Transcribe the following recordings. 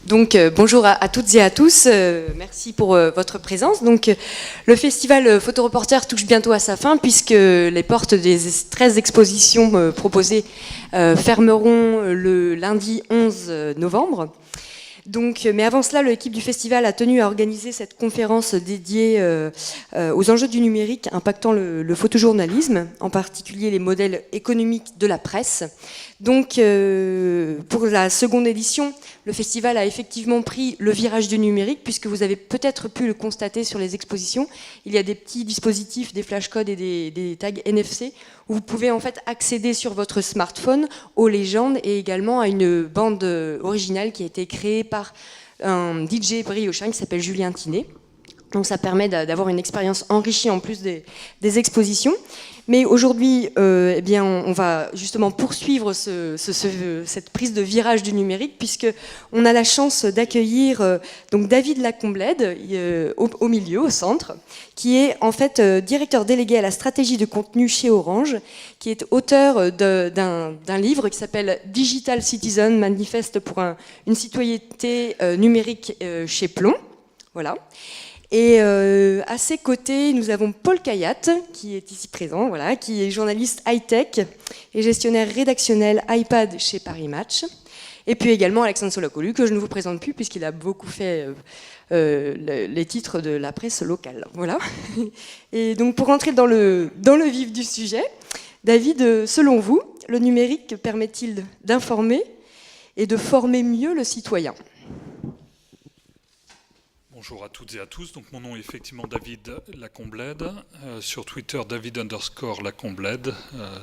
Donc bonjour à toutes et à tous, merci pour votre présence. Donc le festival Photoreporter touche bientôt à sa fin puisque les portes des 13 expositions proposées fermeront le lundi 11 novembre. Donc, mais avant cela, l'équipe du festival a tenu à organiser cette conférence dédiée aux enjeux du numérique impactant le photojournalisme, en particulier les modèles économiques de la presse. Donc, pour la seconde édition, le festival a effectivement pris le virage du numérique, puisque vous avez peut-être pu le constater sur les expositions. Il y a des petits dispositifs, des flashcodes et des tags NFC, où vous pouvez en fait accéder sur votre smartphone aux légendes et également à une bande originale qui a été créée par un DJ briochin qui s'appelle Julien Tinet. Donc ça permet d'avoir une expérience enrichie en plus des expositions. Mais aujourd'hui, eh bien, on va justement poursuivre cette prise de virage du numérique, puisqu'on a la chance d'accueillir donc David Lacomblède au milieu, au centre, qui est en fait directeur délégué à la stratégie de contenu chez Orange, qui est auteur d'un livre qui s'appelle Digital Citizen, manifeste pour une citoyenneté numérique chez Plomb. Voilà. Et à ses côtés, nous avons Paul Kayat, qui est ici présent, voilà, qui est journaliste high-tech et gestionnaire rédactionnel iPad chez Paris Match. Et puis également Alexandre Solakolu, que je ne vous présente plus puisqu'il a beaucoup fait les titres de la presse locale. Voilà. Et donc pour rentrer dans le vif du sujet, David, selon vous, le numérique permet-il d'informer et de former mieux le citoyen ? Bonjour à toutes et à tous. Donc mon nom est effectivement David Lacomblède. Sur Twitter, David_Lacomblède.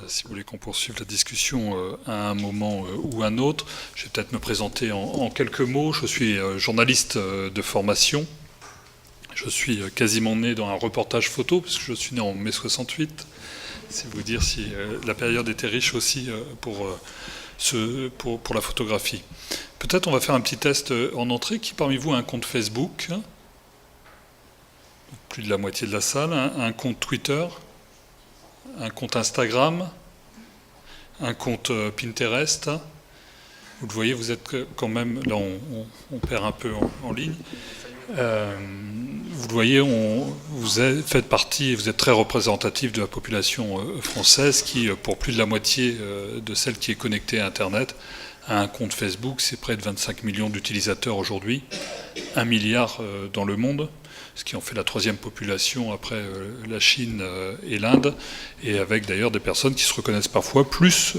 Si vous voulez qu'on poursuive la discussion à un moment ou un autre, je vais peut-être me présenter en quelques mots. Je suis journaliste de formation. Je suis quasiment né dans un reportage photo, puisque je suis né en mai 68. C'est vous dire si la période était riche aussi pour la photographie. Peut-être on va faire un petit test en entrée. Qui parmi vous a un compte Facebook ? Plus de la moitié de la salle. Un compte Twitter ? Un compte Instagram ? Un compte Pinterest ? Vous le voyez, vous êtes quand même... Là, on perd un peu en ligne. Vous le voyez, vous faites partie, vous êtes très représentatif de la population française qui, pour plus de la moitié de celle qui est connectée à Internet, a un compte Facebook. C'est près de 25 millions d'utilisateurs aujourd'hui, 1 milliard dans le monde, ce qui en fait la troisième population après la Chine et l'Inde, et avec d'ailleurs des personnes qui se reconnaissent parfois plus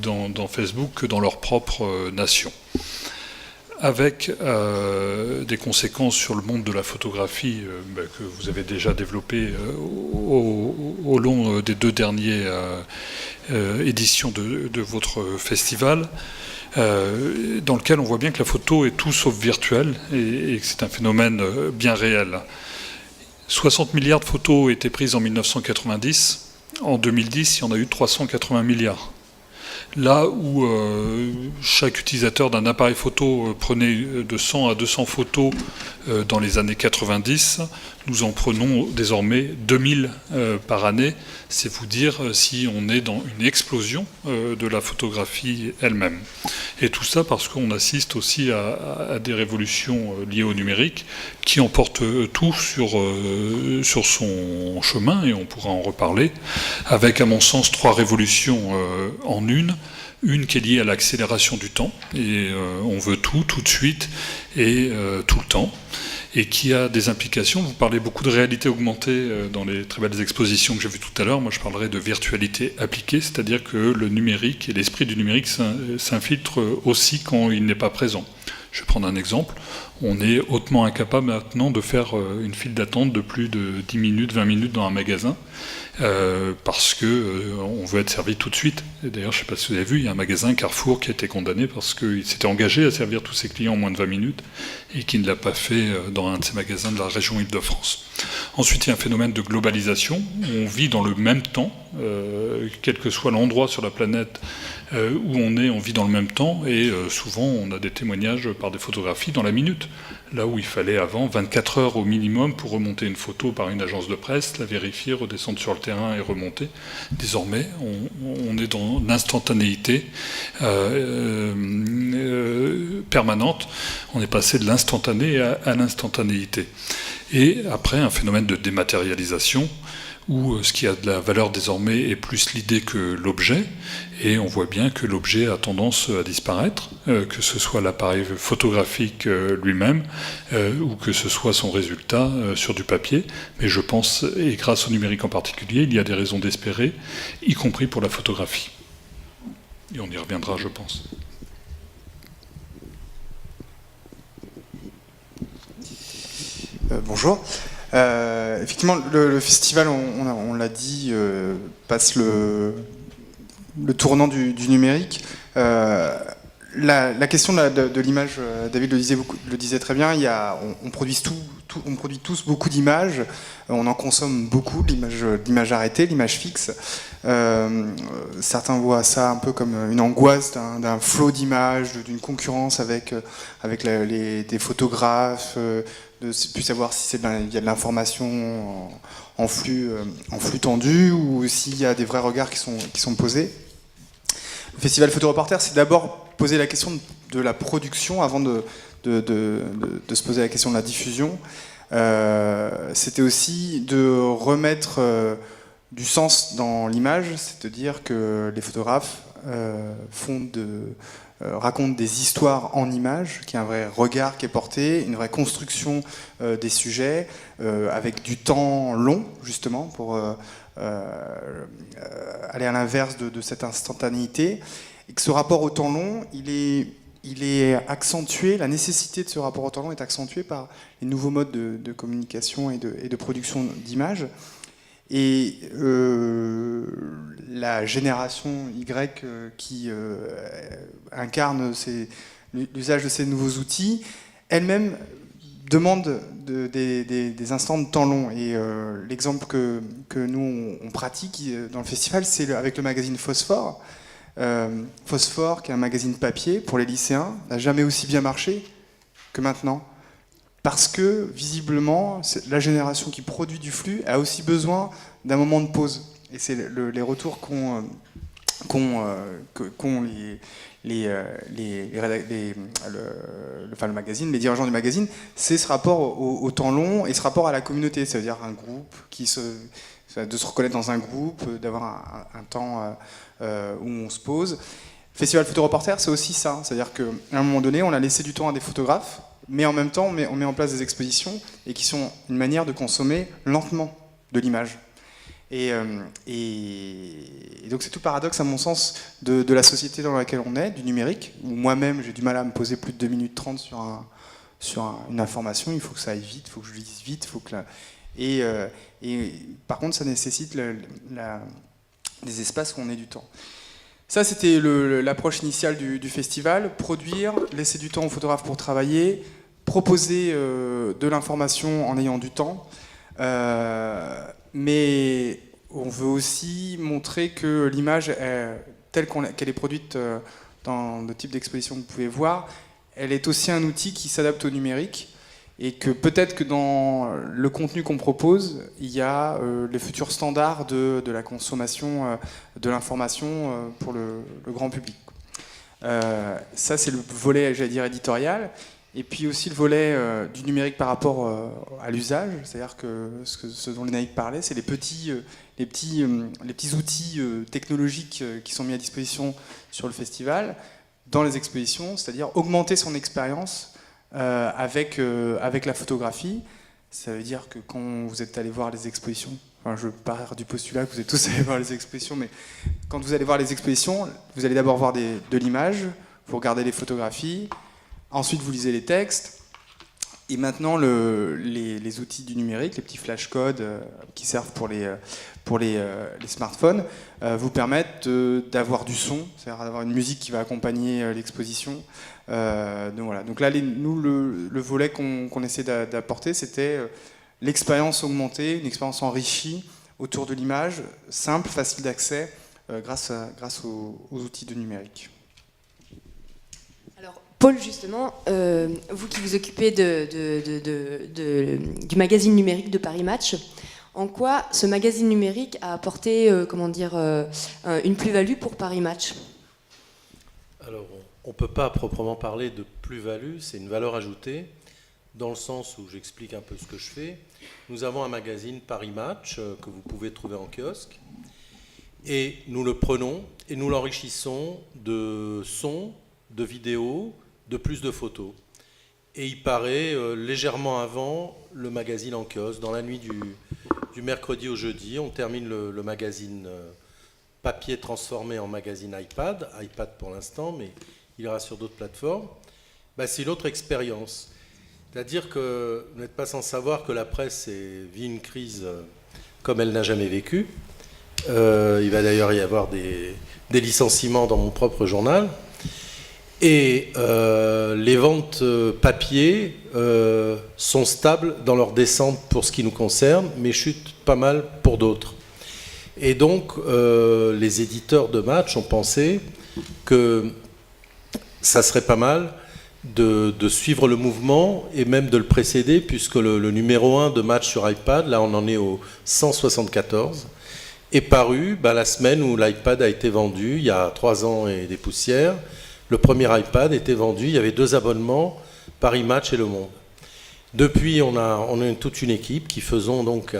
dans Facebook que dans leur propre nation. Avec des conséquences sur le monde de la photographie que vous avez déjà développé au long des 2 dernières éditions de votre festival, dans lequel on voit bien que la photo est tout sauf virtuelle et que c'est un phénomène bien réel. 60 milliards de photos ont été prises en 1990. En 2010, il y en a eu 380 milliards. Là où chaque utilisateur d'un appareil photo prenait de 100 à 200 photos dans les années 90, nous en prenons désormais 2000 par année. C'est vous dire si on est dans une explosion de la photographie elle-même. Et tout ça parce qu'on assiste aussi à des révolutions liées au numérique qui emportent tout sur son chemin, et on pourra en reparler, avec à mon sens 3 révolutions en une. Une qui est liée à l'accélération du temps, et on veut tout de suite, et tout le temps, et qui a des implications. Vous parlez beaucoup de réalité augmentée dans les très belles expositions que j'ai vues tout à l'heure. Moi, je parlerai de virtualité appliquée, c'est-à-dire que le numérique et l'esprit du numérique s'infiltrent aussi quand il n'est pas présent. Je vais prendre un exemple. On est hautement incapable maintenant de faire une file d'attente de plus de 10 minutes, 20 minutes dans un magasin, parce qu'on veut être servi tout de suite. Et d'ailleurs, je ne sais pas si vous avez vu, il y a un magasin Carrefour qui a été condamné parce qu'il s'était engagé à servir tous ses clients en moins de 20 minutes et qui ne l'a pas fait dans un de ses magasins de la région Île-de-France. Ensuite, il y a un phénomène de globalisation. On vit dans le même temps, quel que soit l'endroit sur la planète où on vit dans le même temps, et souvent on a des témoignages par des photographies dans la minute. Là où il fallait avant 24 heures au minimum pour remonter une photo par une agence de presse, la vérifier, redescendre sur le terrain et remonter. Désormais, on est dans l'instantanéité permanente. On est passé de l'instantané à l'instantanéité. Et après, un phénomène de dématérialisation, où ce qui a de la valeur désormais est plus l'idée que l'objet, et on voit bien que l'objet a tendance à disparaître, que ce soit l'appareil photographique lui-même, ou que ce soit son résultat sur du papier. Mais je pense, et grâce au numérique en particulier, il y a des raisons d'espérer, y compris pour la photographie. Et on y reviendra, je pense. Bonjour. Effectivement, le festival, on l'a dit, passe le tournant du numérique. La question de l'image, David le disait très bien, on produit tous beaucoup d'images, on en consomme beaucoup, l'image arrêtée, l'image fixe. Certains voient ça un peu comme une angoisse d'un flot d'images, d'une concurrence avec des photographes, de plus savoir si il y a de l'information en flux tendu ou s'il y a des vrais regards qui sont posés. Le festival Photoreporter, c'est d'abord poser la question de la production avant de se poser la question de la diffusion. C'était aussi de remettre du sens dans l'image, c'est-à-dire que les photographes racontent des histoires en images, qu'il y a un vrai regard qui est porté, une vraie construction des sujets, avec du temps long, justement, pour aller à l'inverse de cette instantanéité. Et que ce rapport au temps long, il est accentué, la nécessité de ce rapport au temps long est accentuée par les nouveaux modes de communication et de production d'images. Et la génération Y qui incarne l'usage de ces nouveaux outils, elle-même demande des instants de temps long. Et l'exemple que nous, on pratique dans le festival, c'est avec le magazine Phosphore. Phosphore, qui est un magazine papier pour les lycéens, n'a jamais aussi bien marché que maintenant. Parce que, visiblement, la génération qui produit du flux a aussi besoin d'un moment de pause. Et c'est les retours qu'ont le magazine, les dirigeants du magazine, c'est ce rapport au temps long et ce rapport à la communauté. Ça veut dire un groupe de se reconnaître dans un groupe, d'avoir un temps où on se pose. Festival Photoreporter, c'est aussi ça. C'est-à-dire qu'à un moment donné, on a laissé du temps à des photographes, mais en même temps, on met en place des expositions et qui sont une manière de consommer lentement de l'image. Et donc c'est tout le paradoxe, à mon sens, de la société dans laquelle on est, du numérique, où moi-même, j'ai du mal à me poser plus de 2 minutes 30 sur une information. Il faut que ça aille vite, il faut que je lise vite, et par contre, ça nécessite des espaces où on ait du temps. Ça, c'était l'approche initiale du festival. Produire, laisser du temps aux photographes pour travailler, proposer de l'information en ayant du temps. Mais on veut aussi montrer que l'image, telle qu'elle est produite dans le type d'exposition que vous pouvez voir, elle est aussi un outil qui s'adapte au numérique. Et que peut-être que dans le contenu qu'on propose, il y a les futurs standards de la consommation de l'information pour le grand public. Ça, c'est le volet, j'allais dire, éditorial. Et puis aussi le volet du numérique par rapport à l'usage. C'est-à-dire que ce dont Lénaïque parlait, c'est les petits outils technologiques qui sont mis à disposition sur le festival, dans les expositions, c'est-à-dire augmenter son expérience avec la photographie. Ça veut dire que quand vous êtes allé voir les expositions, enfin je pars du postulat que vous êtes tous allés voir les expositions, mais quand vous allez voir les expositions, vous allez d'abord voir de l'image, vous regardez les photographies, ensuite vous lisez les textes, et maintenant les outils du numérique, les petits flashcodes qui servent pour les smartphones, vous permettent d'avoir du son, c'est-à-dire d'avoir une musique qui va accompagner l'exposition. Donc voilà. Donc là, nous, le volet qu'on essaie d'apporter, c'était l'expérience augmentée, une expérience enrichie autour de l'image, simple, facile d'accès, grâce aux outils de numérique. Alors, Paul, justement, vous qui vous occupez du magazine numérique de Paris Match, en quoi ce magazine numérique a apporté une plus-value pour Paris Match? Alors, on ne peut pas proprement parler de plus-value, c'est une valeur ajoutée, dans le sens où j'explique un peu ce que je fais. Nous avons un magazine Paris Match que vous pouvez trouver en kiosque, et nous le prenons et nous l'enrichissons de sons, de vidéos, de plus de photos. Et il paraît légèrement avant le magazine en kiosque. Dans la nuit du mercredi au jeudi, on termine le magazine papier transformé en magazine iPad pour l'instant, mais il ira sur d'autres plateformes. C'est une autre expérience. C'est-à-dire que vous n'êtes pas sans savoir que la presse vit une crise comme elle n'a jamais vécu. Il va d'ailleurs y avoir des licenciements dans mon propre journal. Et les ventes papier sont stables dans leur descente pour ce qui nous concerne, mais chutent pas mal pour d'autres. Et donc, les éditeurs de Match ont pensé que ça serait pas mal de suivre le mouvement et même de le précéder, puisque le numéro 1 de Match sur iPad, là on en est au 174, est paru la semaine où l'iPad a été vendu, il y a 3 ans et des poussières. Le premier iPad était vendu, il y avait 2 abonnements, Paris Match et Le Monde. Depuis, on a toute une équipe qui faisons donc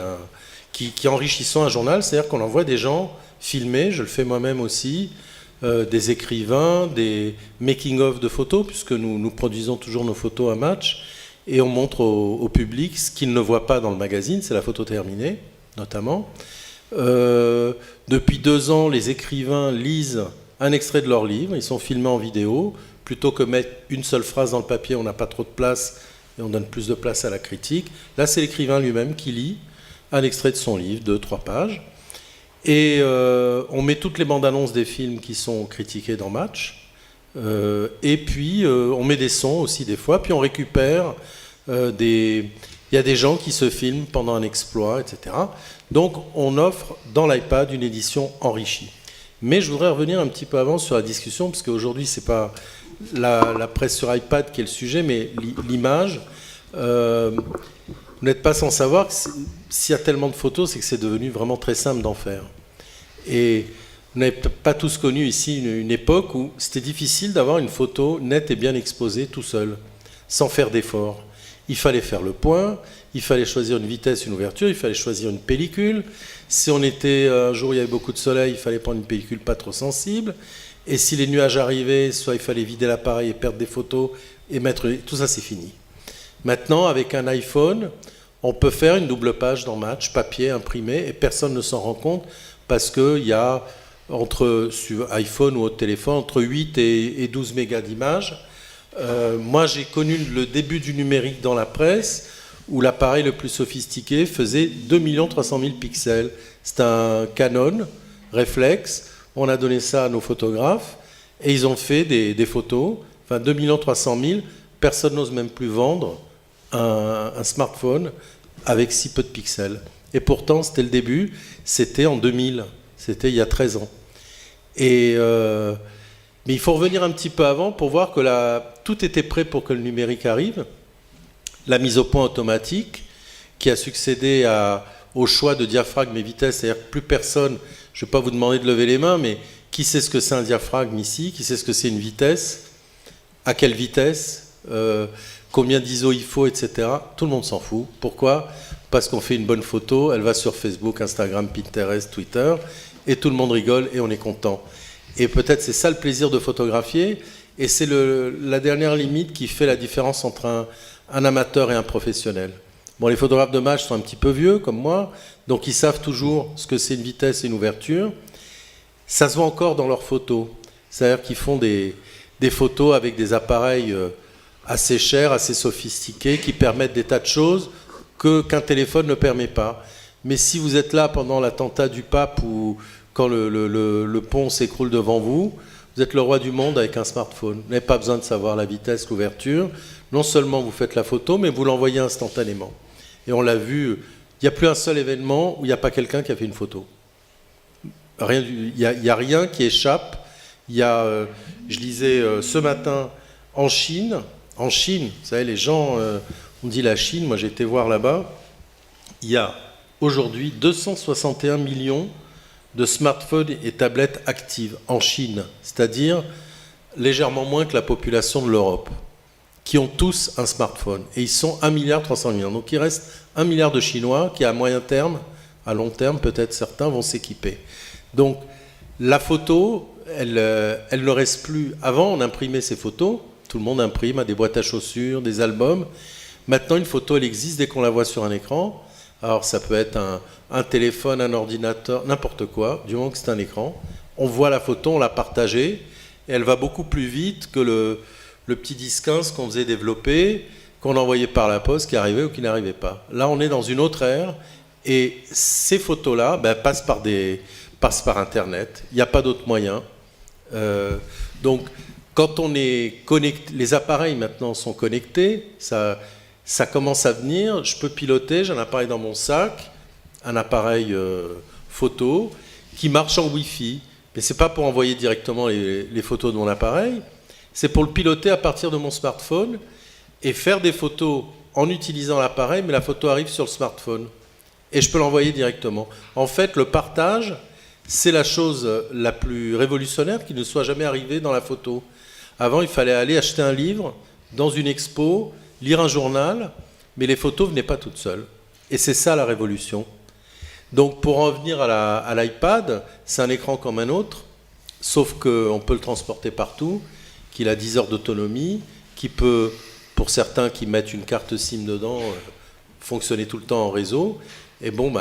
qui enrichissons un journal, c'est-à-dire qu'on envoie des gens filmer, je le fais moi-même aussi, des écrivains, des making-of de photos, puisque nous produisons toujours nos photos à Match, et on montre au public ce qu'ils ne voient pas dans le magazine, c'est la photo terminée, notamment. Depuis 2 ans, les écrivains lisent un extrait de leur livre, ils sont filmés en vidéo, plutôt que mettre une seule phrase dans le papier, on n'a pas trop de place, et on donne plus de place à la critique. Là, c'est l'écrivain lui-même qui lit un extrait de son livre, 2-3 pages, et on met toutes les bandes annonces des films qui sont critiqués dans Match, et puis on met des sons aussi des fois, puis on récupère il y a des gens qui se filment pendant un exploit, etc. Donc on offre dans l'iPad une édition enrichie. Mais je voudrais revenir un petit peu avant sur la discussion, parce qu'aujourd'hui c'est pas la presse sur iPad qui est le sujet, mais l'image. Vous n'êtes pas sans savoir que s'il y a tellement de photos, c'est que c'est devenu vraiment très simple d'en faire. Et vous n'avez pas tous connu ici une époque où c'était difficile d'avoir une photo nette et bien exposée tout seul, sans faire d'efforts. Il fallait faire le point, il fallait choisir une vitesse, une ouverture, il fallait choisir une pellicule. Si on était un jour où il y avait beaucoup de soleil, il fallait prendre une pellicule pas trop sensible. Et si les nuages arrivaient, soit il fallait vider l'appareil et perdre des photos et mettre... Tout ça, c'est fini. Maintenant, avec un iPhone, on peut faire une double page dans Match, papier, imprimé, et personne ne s'en rend compte parce qu'il y a, sur iPhone ou autre téléphone, entre 8 et 12 mégas d'images. Moi, j'ai connu le début du numérique dans la presse, où l'appareil le plus sophistiqué faisait 2 300 000 pixels. C'est un Canon Reflex. On a donné ça à nos photographes, et ils ont fait des photos. Enfin, 2 300 000, personne n'ose même plus vendre un smartphone avec si peu de pixels. Et pourtant, c'était le début, c'était en 2000, c'était il y a 13 ans. Mais il faut revenir un petit peu avant pour voir que tout était prêt pour que le numérique arrive. La mise au point automatique, qui a succédé au choix de diaphragme et vitesse, c'est-à-dire que plus personne, je ne vais pas vous demander de lever les mains, mais qui sait ce que c'est un diaphragme ici, qui sait ce que c'est une vitesse, à quelle vitesse, combien d'ISO il faut, etc. Tout le monde s'en fout. Pourquoi ? Parce qu'on fait une bonne photo, elle va sur Facebook, Instagram, Pinterest, Twitter, et tout le monde rigole et on est content. Et peut-être c'est ça le plaisir de photographier, et c'est la dernière limite qui fait la différence entre un amateur et un professionnel. Bon, les photographes de match sont un petit peu vieux, comme moi, donc ils savent toujours ce que c'est une vitesse et une ouverture. Ça se voit encore dans leurs photos. C'est-à-dire qu'ils font des photos avec des appareils assez chers, assez sophistiqués, qui permettent des tas de choses qu'un téléphone ne permet pas. Mais si vous êtes là pendant l'attentat du pape ou quand le pont s'écroule devant vous, vous êtes le roi du monde avec un smartphone. Vous n'avez pas besoin de savoir la vitesse, l'ouverture. Non seulement vous faites la photo, mais vous l'envoyez instantanément. Et on l'a vu, il n'y a plus un seul événement où il n'y a pas quelqu'un qui a fait une photo. Il n'y a rien qui échappe. Je lisais ce matin en Chine, vous savez, les gens, on dit la Chine, moi j'ai été voir là-bas, il y a aujourd'hui 261 millions de smartphones et tablettes actives en Chine, c'est-à-dire légèrement moins que la population de l'Europe, qui ont tous un smartphone. Et ils sont 1,3 milliard. Donc il reste 1 milliard de Chinois qui, à moyen terme, à long terme, peut-être certains vont s'équiper. Donc la photo, elle ne reste plus. Avant, on imprimait ces photos, tout le monde imprime à des boîtes à chaussures, des albums. Maintenant, une photo, elle existe dès qu'on la voit sur un écran. Alors ça peut être un téléphone, un ordinateur, n'importe quoi, du moment que c'est un écran. On voit la photo, on l'a partagée, et elle va beaucoup plus vite que le petit 10-15 qu'on faisait développer, qu'on envoyait par la poste, qui arrivait ou qui n'arrivait pas. Là, on est dans une autre ère, et ces photos-là passent par Internet. Il n'y a pas d'autre moyen. Donc, quand on est connecté, les appareils maintenant sont connectés, ça commence à venir. Je peux piloter, j'ai un appareil dans mon sac, un appareil photo, qui marche en Wi-Fi. Mais ce n'est pas pour envoyer directement les photos de mon appareil, c'est pour le piloter à partir de mon smartphone et faire des photos en utilisant l'appareil, mais la photo arrive sur le smartphone. Et je peux l'envoyer directement. En fait, le partage, c'est la chose la plus révolutionnaire qui ne soit jamais arrivée dans la photo. Avant, il fallait aller acheter un livre dans une expo, lire un journal, mais les photos ne venaient pas toutes seules. Et c'est ça la révolution. Donc pour en venir à l'iPad, c'est un écran comme un autre, sauf qu'on peut le transporter partout, qu'il a 10 heures d'autonomie, qui peut, pour certains qui mettent une carte SIM dedans, fonctionner tout le temps en réseau. Et bon,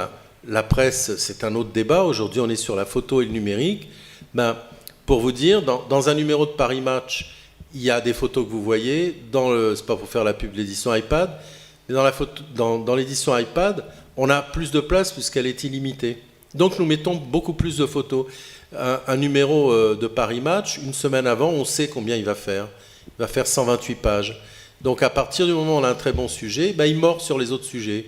la presse, c'est un autre débat. Aujourd'hui, on est sur la photo et le numérique. Pour vous dire, dans un numéro de Paris Match, il y a des photos que vous voyez. C'est pas pour faire la pub de l'édition iPad, mais dans l'édition iPad, on a plus de place puisqu'elle est illimitée. Donc nous mettons beaucoup plus de photos. Un numéro de Paris Match, une semaine avant, on sait combien il va faire. Il va faire 128 pages. Donc à partir du moment où on a un très bon sujet, il mord sur les autres sujets.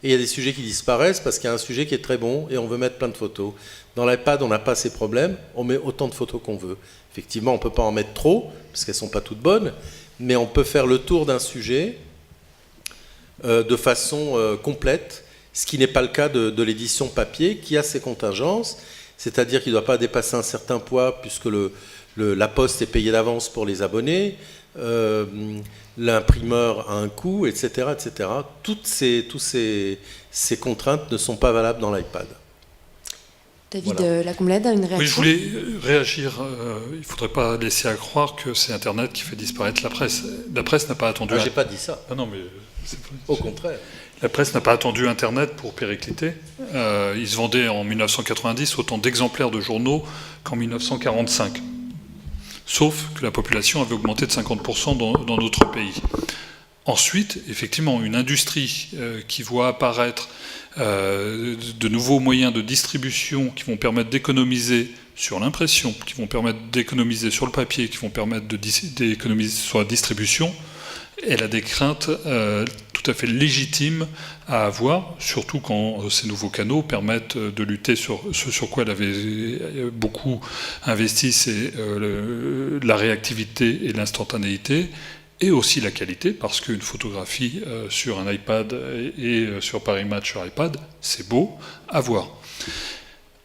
Et il y a des sujets qui disparaissent parce qu'il y a un sujet qui est très bon et on veut mettre plein de photos. Dans l'iPad, on n'a pas ces problèmes, on met autant de photos qu'on veut. Effectivement, on ne peut pas en mettre trop, parce qu'elles ne sont pas toutes bonnes, mais on peut faire le tour d'un sujet de façon complète, ce qui n'est pas le cas de l'édition papier, qui a ses contingences, c'est-à-dire qu'il ne doit pas dépasser un certain poids, puisque la poste est payée d'avance pour les abonnés, l'imprimeur a un coût, etc. etc. Toutes ces contraintes ne sont pas valables dans l'iPad. David Voilà. Lacomblède, une réaction ? Oui, je voulais réagir. Il ne faudrait pas laisser à croire que c'est Internet qui fait disparaître la presse. La presse n'a pas attendu... J'ai pas dit ça. Ah non, mais... Au contraire. La presse n'a pas attendu Internet pour péricliter. Il se vendait en 1990 autant d'exemplaires de journaux qu'en 1945. Sauf que la population avait augmenté de 50% dans notre pays. Ensuite, effectivement, une industrie qui voit apparaître de nouveaux moyens de distribution qui vont permettre d'économiser sur l'impression, qui vont permettre d'économiser sur le papier, qui vont permettre d'économiser sur la distribution, elle a des craintes tout à fait légitimes à avoir, surtout quand ces nouveaux canaux permettent de lutter sur ce sur quoi elle avait beaucoup investi, c'est la réactivité et l'instantanéité, et aussi la qualité, parce qu'une photographie sur un iPad et sur Paris Match sur iPad, c'est beau à voir.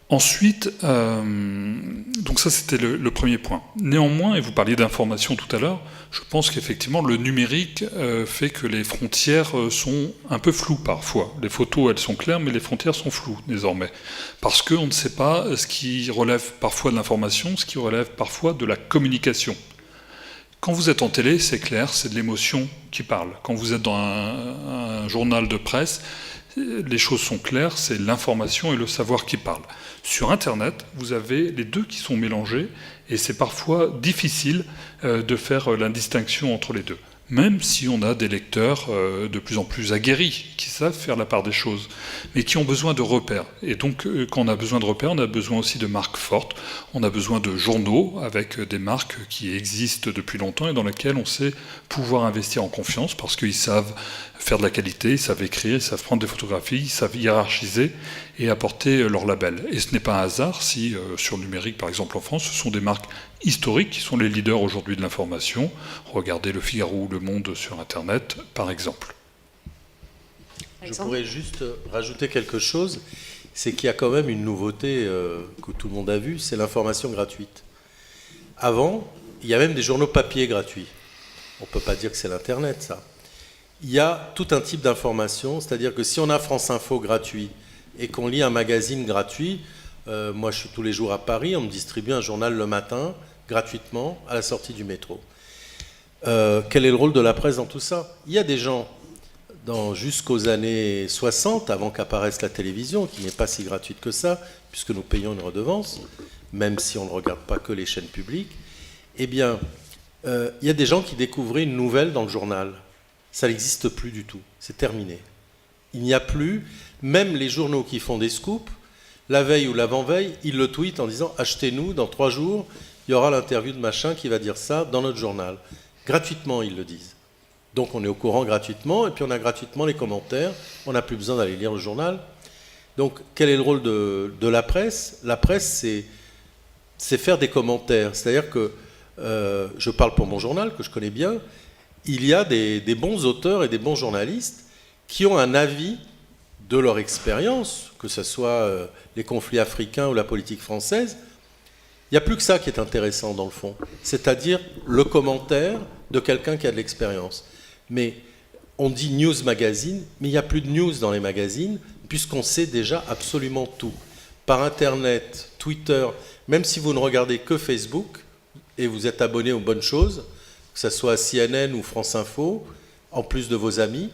Ensuite, donc ça c'était le premier point. Néanmoins, et vous parliez d'information tout à l'heure, je pense qu'effectivement le numérique fait que les frontières sont un peu floues parfois. Les photos, elles sont claires, mais les frontières sont floues désormais. Parce qu'on ne sait pas ce qui relève parfois de l'information, ce qui relève parfois de la communication. Quand vous êtes en télé, c'est clair, c'est de l'émotion qui parle. Quand vous êtes dans un journal de presse, les choses sont claires, c'est l'information et le savoir qui parlent. Sur Internet, vous avez les deux qui sont mélangés et c'est parfois difficile de faire la distinction entre les deux. même si on a des lecteurs de plus en plus aguerris, qui savent faire la part des choses, mais qui ont besoin de repères. Et donc, quand on a besoin de repères, on a besoin aussi de marques fortes, on a besoin de journaux avec des marques qui existent depuis longtemps et dans lesquelles on sait pouvoir investir en confiance, parce qu'ils savent faire de la qualité, ils savent écrire, ils savent prendre des photographies, ils savent hiérarchiser et apporter leur label. Et ce n'est pas un hasard si, sur le numérique, par exemple en France, ce sont des marques historiques qui sont les leaders aujourd'hui de l'information. Regardez Le Figaro ou Le Monde sur Internet, par exemple. Je pourrais juste rajouter quelque chose, c'est qu'il y a quand même une nouveauté que tout le monde a vue, c'est l'information gratuite. Avant, il y a même des journaux papier gratuits. On ne peut pas dire que c'est l'Internet, ça. Il y a tout un type d'information, c'est-à-dire que si on a France Info gratuit et qu'on lit un magazine gratuit, moi je suis tous les jours à Paris, on me distribue un journal le matin, gratuitement, à la sortie du métro. Quel est le rôle de la presse dans tout ça? Il y a des gens, jusqu'aux années 60, avant qu'apparaisse la télévision, qui n'est pas si gratuite que ça, puisque nous payons une redevance, même si on ne regarde pas que les chaînes publiques, eh bien, il y a des gens qui découvraient une nouvelle dans le journal. Ça n'existe plus du tout, c'est terminé. Il n'y a plus, même les journaux qui font des scoops, la veille ou l'avant-veille, ils le tweetent en disant « Achetez-nous, dans 3 jours, il y aura l'interview de machin qui va dire ça dans notre journal ». Gratuitement, ils le disent. Donc on est au courant gratuitement, et puis on a gratuitement les commentaires, on n'a plus besoin d'aller lire le journal. Donc quel est le rôle de la presse? La presse, c'est faire des commentaires. C'est-à-dire que, je parle pour mon journal, que je connais bien, il y a des bons auteurs et des bons journalistes qui ont un avis de leur expérience, que ce soit les conflits africains ou la politique française. Il n'y a plus que ça qui est intéressant dans le fond, c'est-à-dire le commentaire de quelqu'un qui a de l'expérience. Mais on dit news magazine, mais il n'y a plus de news dans les magazines, puisqu'on sait déjà absolument tout. Par Internet, Twitter, même si vous ne regardez que Facebook, et vous êtes abonné aux bonnes choses, que ce soit CNN ou France Info, en plus de vos amis,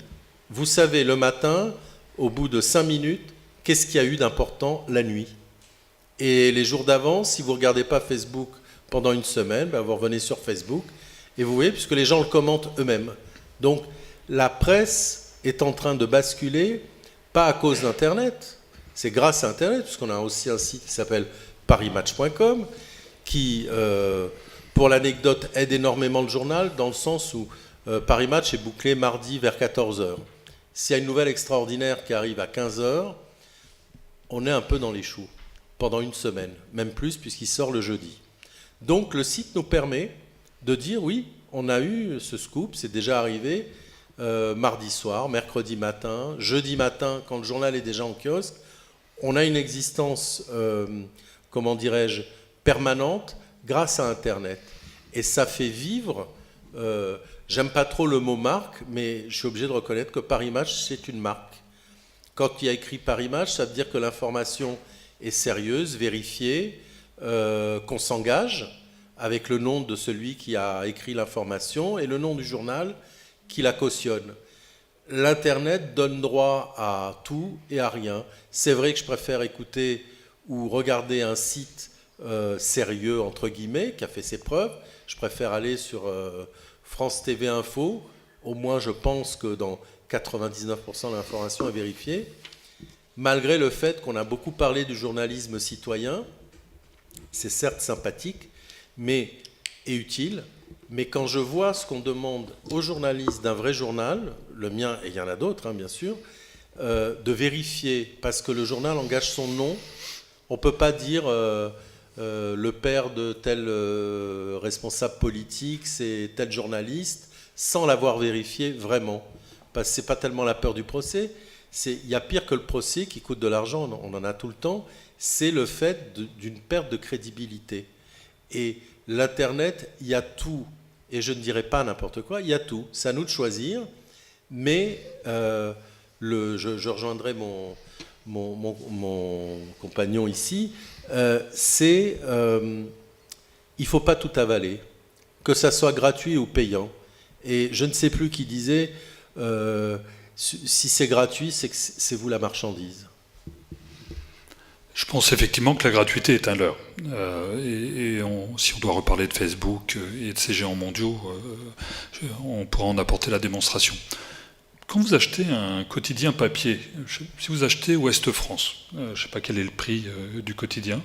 vous savez le matin, au bout de 5 minutes, qu'est-ce qu'il y a eu d'important la nuit. Et les jours d'avant, si vous ne regardez pas Facebook pendant une semaine, ben vous revenez sur Facebook, et vous voyez, puisque les gens le commentent eux-mêmes. Donc la presse est en train de basculer, pas à cause d'Internet, c'est grâce à Internet, puisqu'on a aussi un site qui s'appelle parismatch.com, qui... pour l'anecdote, aide énormément le journal, dans le sens où Paris Match est bouclé mardi vers 14h. S'il y a une nouvelle extraordinaire qui arrive à 15h, on est un peu dans les choux, pendant une semaine, même plus, puisqu'il sort le jeudi. Donc le site nous permet de dire, oui, on a eu ce scoop, c'est déjà arrivé, mardi soir, mercredi matin, jeudi matin, quand le journal est déjà en kiosque, on a une existence, comment dirais-je, permanente, grâce à Internet. Et ça fait vivre, j'aime pas trop le mot marque, mais je suis obligé de reconnaître que Paris Match, c'est une marque. Quand il y a écrit Paris Match, ça veut dire que l'information est sérieuse, vérifiée, qu'on s'engage avec le nom de celui qui a écrit l'information et le nom du journal qui la cautionne. L'Internet donne droit à tout et à rien. C'est vrai que je préfère écouter ou regarder un site sérieux, entre guillemets, qui a fait ses preuves. Je préfère aller sur France TV Info. Au moins, je pense que dans 99% de l'information est vérifiée. Malgré le fait qu'on a beaucoup parlé du journalisme citoyen, c'est certes sympathique et utile, mais quand je vois ce qu'on demande aux journalistes d'un vrai journal, le mien, et il y en a d'autres, bien sûr, de vérifier, parce que le journal engage son nom, on ne peut pas dire... le père de tel responsable politique, c'est tel journaliste, sans l'avoir vérifié vraiment. Parce que ce n'est pas tellement la peur du procès, il y a pire que le procès qui coûte de l'argent, on en a tout le temps, c'est le fait d'une perte de crédibilité. Et l'Internet, il y a tout, et je ne dirais pas n'importe quoi, il y a tout. C'est à nous de choisir, mais je rejoindrai mon compagnon ici, il ne faut pas tout avaler, que ça soit gratuit ou payant. Et je ne sais plus qui disait, si c'est gratuit, c'est que c'est vous la marchandise. Je pense effectivement que la gratuité est un leurre. Si on doit reparler de Facebook et de ces géants mondiaux, on pourra en apporter la démonstration. Quand vous achetez un quotidien papier, si vous achetez Ouest France, je ne sais pas quel est le prix du quotidien,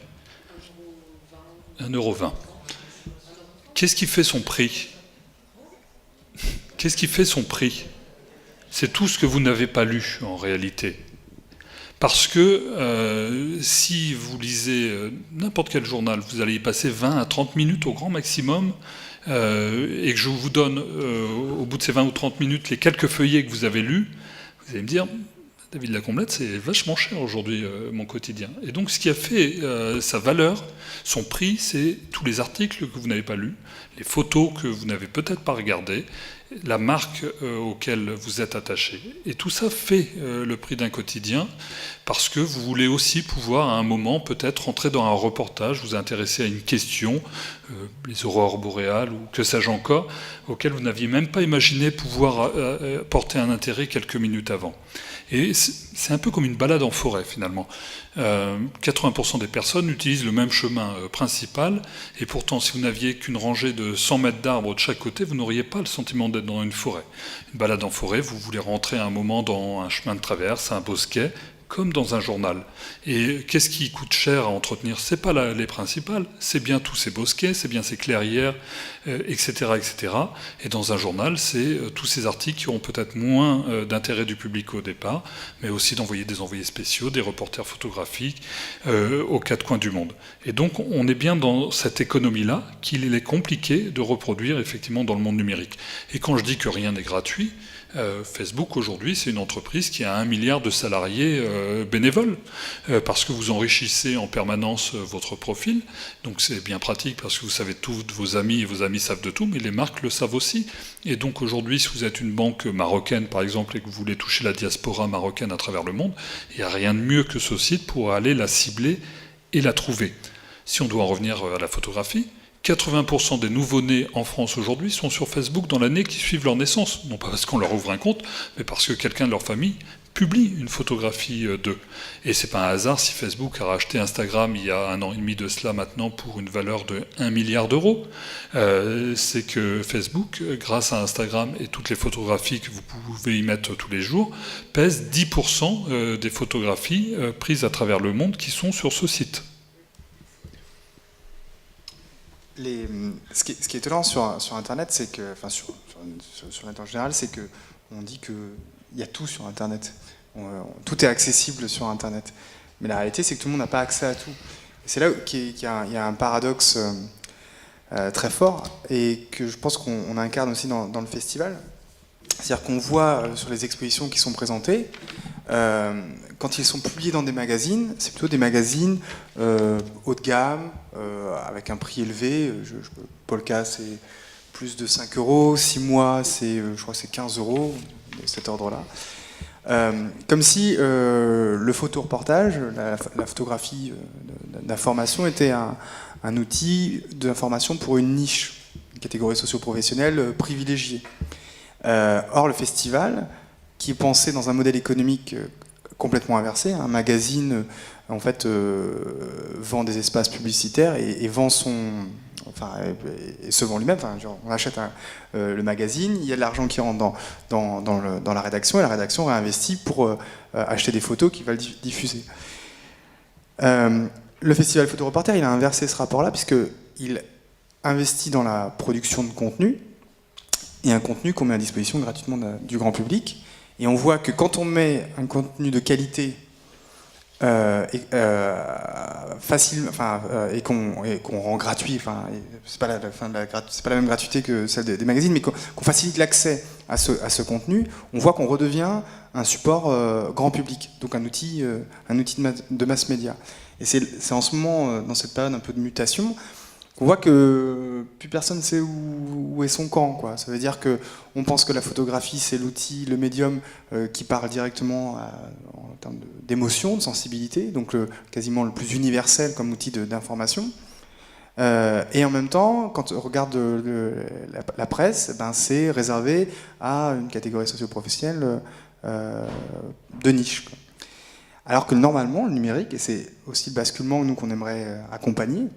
1,20 €. Qu'est-ce qui fait son prix? Qu'est-ce qui fait son prix? C'est tout ce que vous n'avez pas lu en réalité. Parce que si vous lisez n'importe quel journal, vous allez y passer 20 à 30 minutes au grand maximum, et que je vous donne au bout de ces 20 ou 30 minutes les quelques feuillets que vous avez lus, vous allez me dire, David Lacomblette, c'est vachement cher aujourd'hui mon quotidien. Et donc ce qui a fait sa valeur, son prix, c'est tous les articles que vous n'avez pas lus, les photos que vous n'avez peut-être pas regardées, la marque auquel vous êtes attaché. Et tout ça fait le prix d'un quotidien, parce que vous voulez aussi pouvoir, à un moment, peut-être rentrer dans un reportage, vous intéresser à une question, les aurores boréales, ou que sais-je encore, auquel vous n'aviez même pas imaginé pouvoir porter un intérêt quelques minutes avant. Et c'est un peu comme une balade en forêt, finalement. 80% des personnes utilisent le même chemin principal, et pourtant, si vous n'aviez qu'une rangée de 100 mètres d'arbres de chaque côté, vous n'auriez pas le sentiment d'être dans une forêt. Une balade en forêt, vous voulez rentrer à un moment dans un chemin de traverse, un bosquet, comme dans un journal. Et qu'est-ce qui coûte cher à entretenir? C'est pas les principales, c'est bien tous ces bosquets, c'est bien ces clairières, etc., etc. Et dans un journal, c'est tous ces articles qui auront peut-être moins d'intérêt du public au départ, mais aussi d'envoyer des envoyés spéciaux, des reporters photographiques aux quatre coins du monde. Et donc, on est bien dans cette économie-là qu'il est compliqué de reproduire effectivement dans le monde numérique. Et quand je dis que rien n'est gratuit, Facebook aujourd'hui c'est une entreprise qui a 1 milliard de salariés bénévoles parce que vous enrichissez en permanence votre profil, donc c'est bien pratique parce que vous savez tout de vos amis et vos amis savent de tout, mais les marques le savent aussi. Et donc aujourd'hui, si vous êtes une banque marocaine par exemple et que vous voulez toucher la diaspora marocaine à travers le monde, il n'y a rien de mieux que ce site pour aller la cibler et la trouver. Si on doit en revenir à la photographie, 80% des nouveau-nés en France aujourd'hui sont sur Facebook dans l'année qui suit leur naissance. Non pas parce qu'on leur ouvre un compte, mais parce que quelqu'un de leur famille publie une photographie d'eux. Et c'est pas un hasard si Facebook a racheté Instagram il y a 1 an et demi de cela maintenant pour une valeur de 1 milliard d'euros. C'est que Facebook, grâce à Instagram et toutes les photographies que vous pouvez y mettre tous les jours, pèse 10% des photographies prises à travers le monde qui sont sur ce site. Ce qui est étonnant sur Internet, c'est que, enfin sur Internet en général, c'est que on dit qu'il y a tout sur Internet. Tout est accessible sur Internet. Mais la réalité, c'est que tout le monde n'a pas accès à tout. Et c'est là qu'il y a un paradoxe très fort et que je pense qu'on incarne aussi dans le festival. C'est-à-dire qu'on voit sur les expositions qui sont présentées, quand ils sont publiés dans des magazines, c'est plutôt des magazines haut de gamme, avec un prix élevé. Polka, c'est plus de 5 €. 6 mois, je crois que c'est 15 €, de cet ordre-là. Comme si le photoreportage, la photographie d'information était un outil d'information pour une niche, une catégorie socio-professionnelle privilégiée. Or, le festival, qui est pensé dans un modèle économique complètement inversé, un magazine en fait vend des espaces publicitaires et vend et se vend lui-même. Enfin, on achète le magazine, il y a de l'argent qui rentre dans la rédaction et la rédaction réinvestit pour acheter des photos qui va le diffuser. Le festival Photoreporter, il a inversé ce rapport-là puisqu'il investit dans la production de contenu et un contenu qu'on met à disposition gratuitement du grand public. Et on voit que quand on met un contenu de qualité et qu'on rend gratuit, c'est pas la même gratuité que celle des magazines, mais qu'on facilite l'accès à ce contenu, on voit qu'on redevient un support grand public, donc un outil de mass média. Et c'est en ce moment, dans cette période un peu de mutation, on voit que plus personne ne sait où est son camp, quoi. Ça veut dire qu'on pense que la photographie, c'est l'outil, le médium qui parle directement en termes d'émotion, de sensibilité, donc quasiment le plus universel comme outil d'information. Et en même temps, quand on regarde la presse, c'est réservé à une catégorie socio-professionnelle de niche, quoi. Alors que normalement, le numérique, et c'est aussi le basculement nous qu'on aimerait accompagner,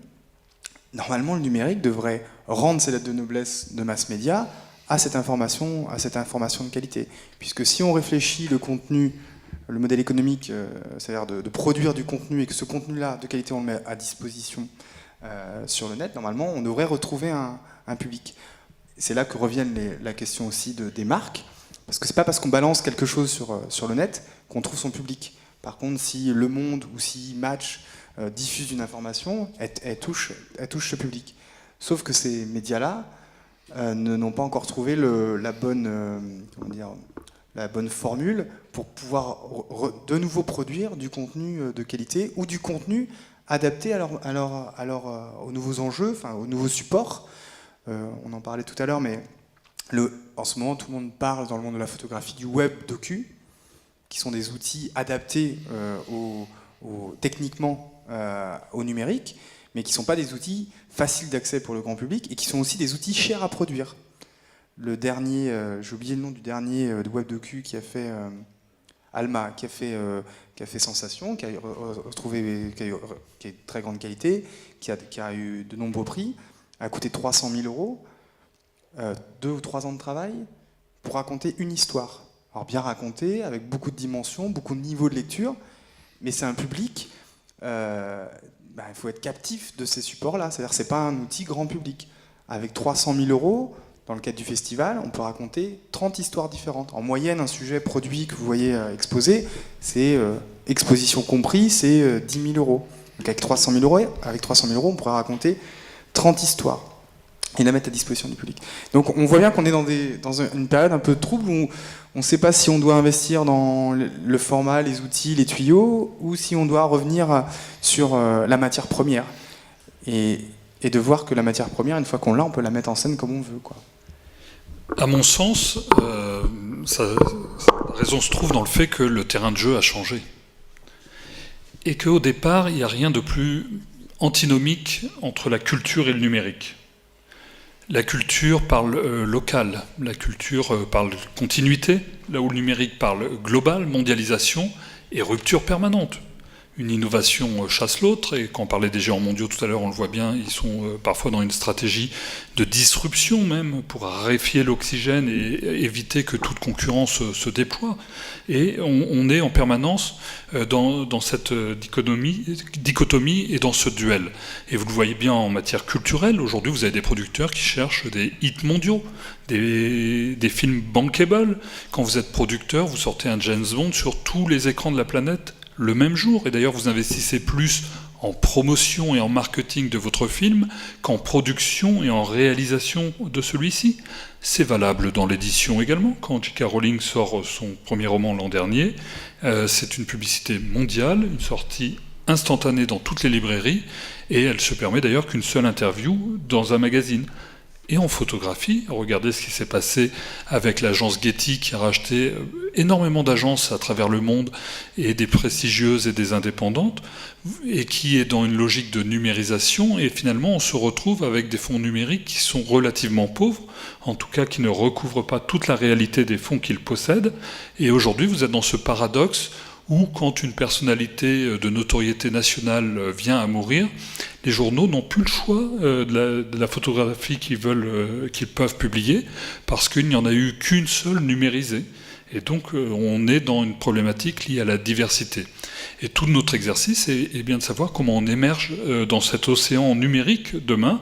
normalement le numérique devrait rendre ses lettres de noblesse de mass média à cette information de qualité. Puisque si on réfléchit le contenu, le modèle économique, c'est-à-dire de produire du contenu et que ce contenu-là de qualité on le met à disposition sur le net, normalement on devrait retrouver un public. C'est là que reviennent la question aussi des marques, parce que c'est pas parce qu'on balance quelque chose sur le net qu'on trouve son public. Par contre, si Le Monde ou si Match diffuse une information, elle touche ce public. Sauf que ces médias-là n'ont pas encore trouvé la bonne formule pour pouvoir de nouveau produire du contenu de qualité ou du contenu adapté aux nouveaux enjeux, enfin aux nouveaux supports. On en parlait tout à l'heure, mais en ce moment, tout le monde parle dans le monde de la photographie du web docu, qui sont des outils adaptés techniquement au numérique, mais qui ne sont pas des outils faciles d'accès pour le grand public et qui sont aussi des outils chers à produire. Le dernier, j'ai oublié le nom du dernier de web docu qui a fait Alma, qui a fait sensation, qui a de très grande qualité, qui a eu de nombreux prix, a coûté 300 000 €, 2 ou 3 ans de travail pour raconter une histoire. Alors bien raconté, avec beaucoup de dimensions, beaucoup de niveaux de lecture, mais c'est un public, il faut être captif de ces supports-là, c'est-à-dire que ce n'est pas un outil grand public. Avec 300 000 €, dans le cadre du festival, on peut raconter 30 histoires différentes. En moyenne, un sujet produit que vous voyez exposé, c'est exposition compris, c'est 10 000 €. Donc avec 300 000 €, on pourrait raconter 30 histoires et la mettre à disposition du public. Donc on voit bien qu'on est dans une période un peu trouble où on ne sait pas si on doit investir dans le format, les outils, les tuyaux, ou si on doit revenir sur la matière première. Et de voir que la matière première, une fois qu'on l'a, on peut la mettre en scène comme on veut, quoi. À mon sens, la raison se trouve dans le fait que le terrain de jeu a changé. Et qu'au départ, il n'y a rien de plus antinomique entre la culture et le numérique. La culture parle local, la culture parle continuité, là où le numérique parle global, mondialisation et rupture permanente. Une innovation chasse l'autre, et quand on parlait des géants mondiaux tout à l'heure, on le voit bien, ils sont parfois dans une stratégie de disruption même, pour raréfier l'oxygène et éviter que toute concurrence se déploie. Et on est en permanence dans cette dichotomie et dans ce duel. Et vous le voyez bien en matière culturelle, aujourd'hui vous avez des producteurs qui cherchent des hits mondiaux, des films bankable. Quand vous êtes producteur, vous sortez un James Bond sur tous les écrans de la planète, le même jour, et d'ailleurs vous investissez plus en promotion et en marketing de votre film qu'en production et en réalisation de celui-ci. C'est valable dans l'édition également. Quand J.K. Rowling sort son premier roman l'an dernier, c'est une publicité mondiale, une sortie instantanée dans toutes les librairies, et elle se permet d'ailleurs qu'une seule interview dans un magazine. Et en photographie, regardez ce qui s'est passé avec l'agence Getty qui a racheté énormément d'agences à travers le monde, et des prestigieuses et des indépendantes, et qui est dans une logique de numérisation, et finalement on se retrouve avec des fonds numériques qui sont relativement pauvres, en tout cas qui ne recouvrent pas toute la réalité des fonds qu'ils possèdent. Et aujourd'hui vous êtes dans ce paradoxe où, quand une personnalité de notoriété nationale vient à mourir, les journaux n'ont plus le choix de la photographie qu'ils peuvent publier, parce qu'il n'y en a eu qu'une seule numérisée. Et donc on est dans une problématique liée à la diversité. Et tout notre exercice est bien de savoir comment on émerge dans cet océan numérique demain,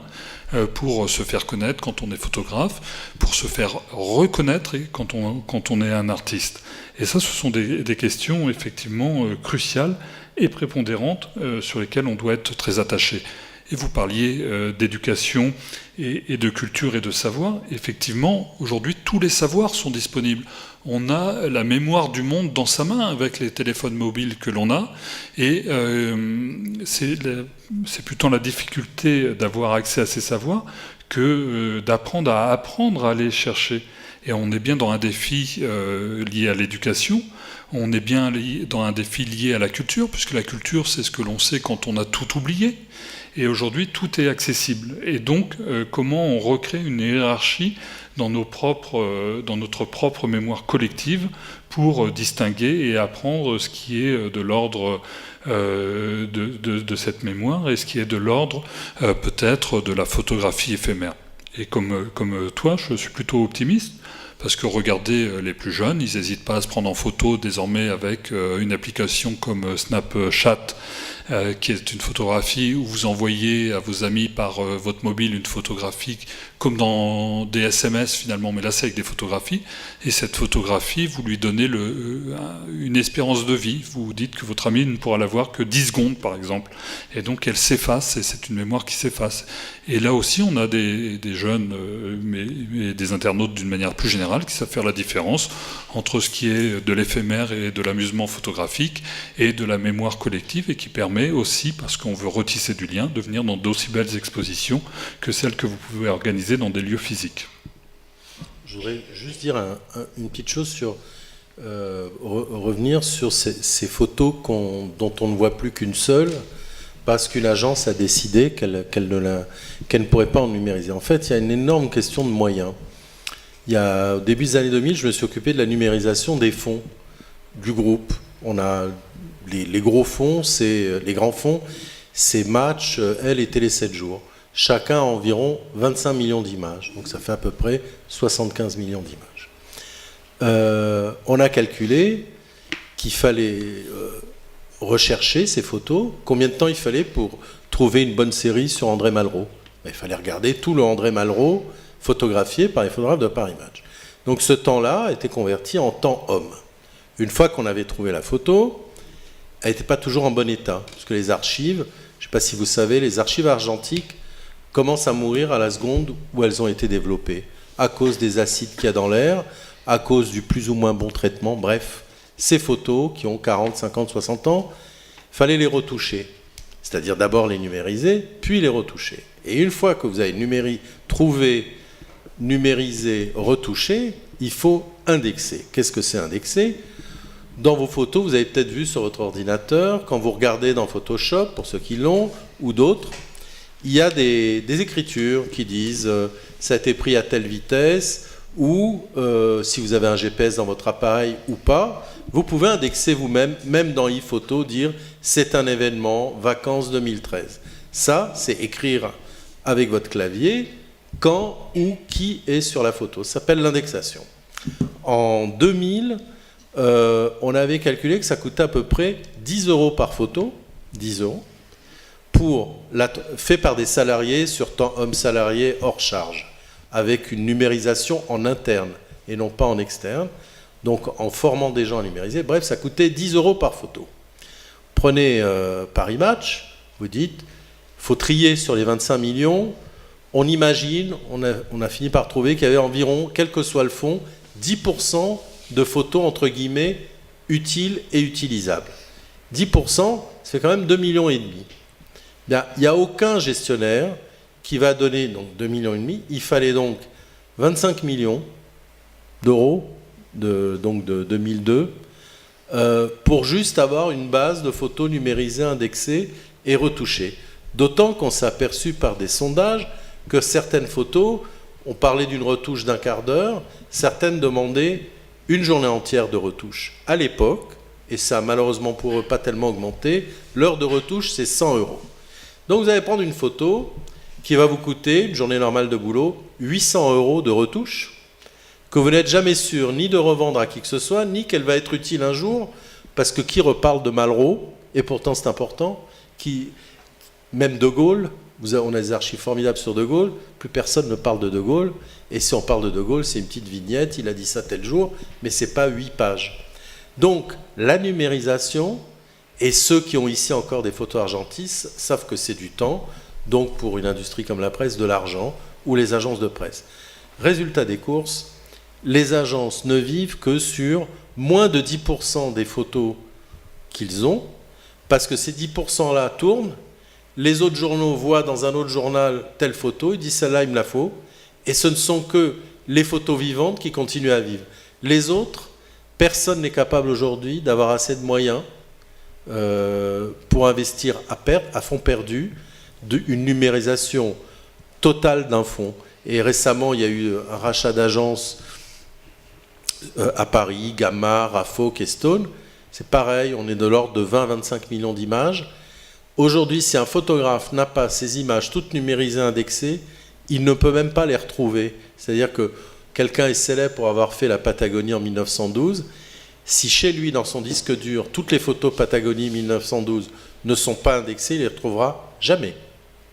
pour se faire connaître quand on est photographe, pour se faire reconnaître quand on est un artiste. Et ça, ce sont des questions effectivement cruciales et prépondérantes sur lesquelles on doit être très attaché. Et vous parliez d'éducation et de culture et de savoir. Effectivement, aujourd'hui, tous les savoirs sont disponibles. On a la mémoire du monde dans sa main avec les téléphones mobiles que l'on a, et c'est plutôt la difficulté d'avoir accès à ces savoirs que d'apprendre à aller chercher. Et on est bien dans un défi lié à l'éducation, on est bien dans un défi lié à la culture, puisque la culture, c'est ce que l'on sait quand on a tout oublié. Et aujourd'hui, tout est accessible. Et donc, comment on recrée une hiérarchie dans notre propre mémoire collective pour distinguer et apprendre ce qui est de l'ordre de cette mémoire et ce qui est de l'ordre peut-être de la photographie éphémère. Et comme toi, je suis plutôt optimiste, parce que regardez les plus jeunes, ils n'hésitent pas à se prendre en photo désormais avec une application comme Snapchat, qui est une photographie où vous envoyez à vos amis par votre mobile une photographie comme dans des SMS finalement, mais là c'est avec des photographies, et cette photographie, vous lui donnez une espérance de vie, vous dites que votre ami ne pourra la voir que 10 secondes par exemple, et donc elle s'efface, et c'est une mémoire qui s'efface. Et là aussi on a des jeunes, mais des internautes d'une manière plus générale, qui savent faire la différence entre ce qui est de l'éphémère et de l'amusement photographique, et de la mémoire collective, et qui permet aussi, parce qu'on veut retisser du lien, de venir dans d'aussi belles expositions que celles que vous pouvez organiser dans des lieux physiques. Je voudrais juste dire une petite chose sur revenir sur ces photos dont on ne voit plus qu'une seule, parce qu'une agence a décidé qu'elle ne pourrait pas en numériser. En fait, il y a une énorme question de moyens. Au début des années 2000, je me suis occupé de la numérisation des fonds du groupe. On a les gros fonds, les grands fonds, c'est Match, Elle et Télé 7 jours. Chacun a environ 25 millions d'images, donc ça fait à peu près 75 millions d'images. On a calculé qu'il fallait rechercher ces photos, combien de temps il fallait pour trouver une bonne série sur André Malraux. Il fallait regarder tout le André Malraux photographié par les photographes de Paris Match. Donc ce temps-là a été converti en temps homme. Une fois qu'on avait trouvé la photo, elle n'était pas toujours en bon état, parce que les archives, je ne sais pas si vous savez, les archives argentiques commencent à mourir à la seconde où elles ont été développées, à cause des acides qu'il y a dans l'air, à cause du plus ou moins bon traitement. Bref, ces photos qui ont 40, 50, 60 ans, il fallait les retoucher. C'est-à-dire d'abord les numériser, puis les retoucher. Et une fois que vous avez trouvé, numérisé, retouché, il faut indexer. Qu'est-ce que c'est indexer ? Dans vos photos, vous avez peut-être vu sur votre ordinateur, quand vous regardez dans Photoshop, pour ceux qui l'ont, ou d'autres, il y a des écritures qui disent ça a été pris à telle vitesse, ou si vous avez un GPS dans votre appareil ou pas, vous pouvez indexer vous-même, même dans e-photo, dire c'est un événement, vacances 2013. Ça, c'est écrire avec votre clavier quand ou qui est sur la photo. Ça s'appelle l'indexation. En 2000, on avait calculé que ça coûtait à peu près 10 € par photo, 10 €, fait par des salariés sur temps homme salarié hors charge, avec une numérisation en interne et non pas en externe, donc en formant des gens à numériser. Bref, ça coûtait 10 € par photo. Prenez Paris Match, vous dites, il faut trier sur les 25 millions, on imagine, on a fini par trouver qu'il y avait environ, quel que soit le fond, 10% de photos entre guillemets utiles et utilisables. 10%, c'est quand même 2,5 millions. Il n'y a aucun gestionnaire qui va donner donc 2,5 millions. Il fallait donc 25 millions d'euros de 2002 pour juste avoir une base de photos numérisées, indexées et retouchées. D'autant qu'on s'est aperçu par des sondages que certaines photos, on parlait d'une retouche d'un quart d'heure, certaines demandaient une journée entière de retouche. À l'époque, et ça a malheureusement pour eux pas tellement augmenté, l'heure de retouche c'est 100 €. Donc vous allez prendre une photo qui va vous coûter, une journée normale de boulot, 800 € de retouche, que vous n'êtes jamais sûr ni de revendre à qui que ce soit, ni qu'elle va être utile un jour, parce que qui reparle de Malraux, et pourtant c'est important, même De Gaulle, on a des archives formidables sur De Gaulle, plus personne ne parle de Gaulle, et si on parle de De Gaulle, c'est une petite vignette, il a dit ça tel jour, mais c'est pas 8 pages. Donc la numérisation, et ceux qui ont ici encore des photos argentistes savent que c'est du temps, donc pour une industrie comme la presse, de l'argent, ou les agences de presse. Résultat des courses, les agences ne vivent que sur moins de 10% des photos qu'ils ont, parce que ces 10%-là tournent, les autres journaux voient dans un autre journal telle photo, ils disent celle-là il me la faut, et ce ne sont que les photos vivantes qui continuent à vivre. Les autres, personne n'est capable aujourd'hui d'avoir assez de moyens pour investir à fond perdu une numérisation totale d'un fonds. Et récemment, il y a eu un rachat d'agences à Paris, Gamma, Rafo, Keystone. C'est pareil, on est de l'ordre de 20-25 millions d'images. Aujourd'hui, si un photographe n'a pas ces images toutes numérisées, indexées, il ne peut même pas les retrouver. C'est-à-dire que quelqu'un est célèbre pour avoir fait la Patagonie en 1912. Si chez lui, dans son disque dur, toutes les photos Patagonie 1912 ne sont pas indexées, il les retrouvera jamais.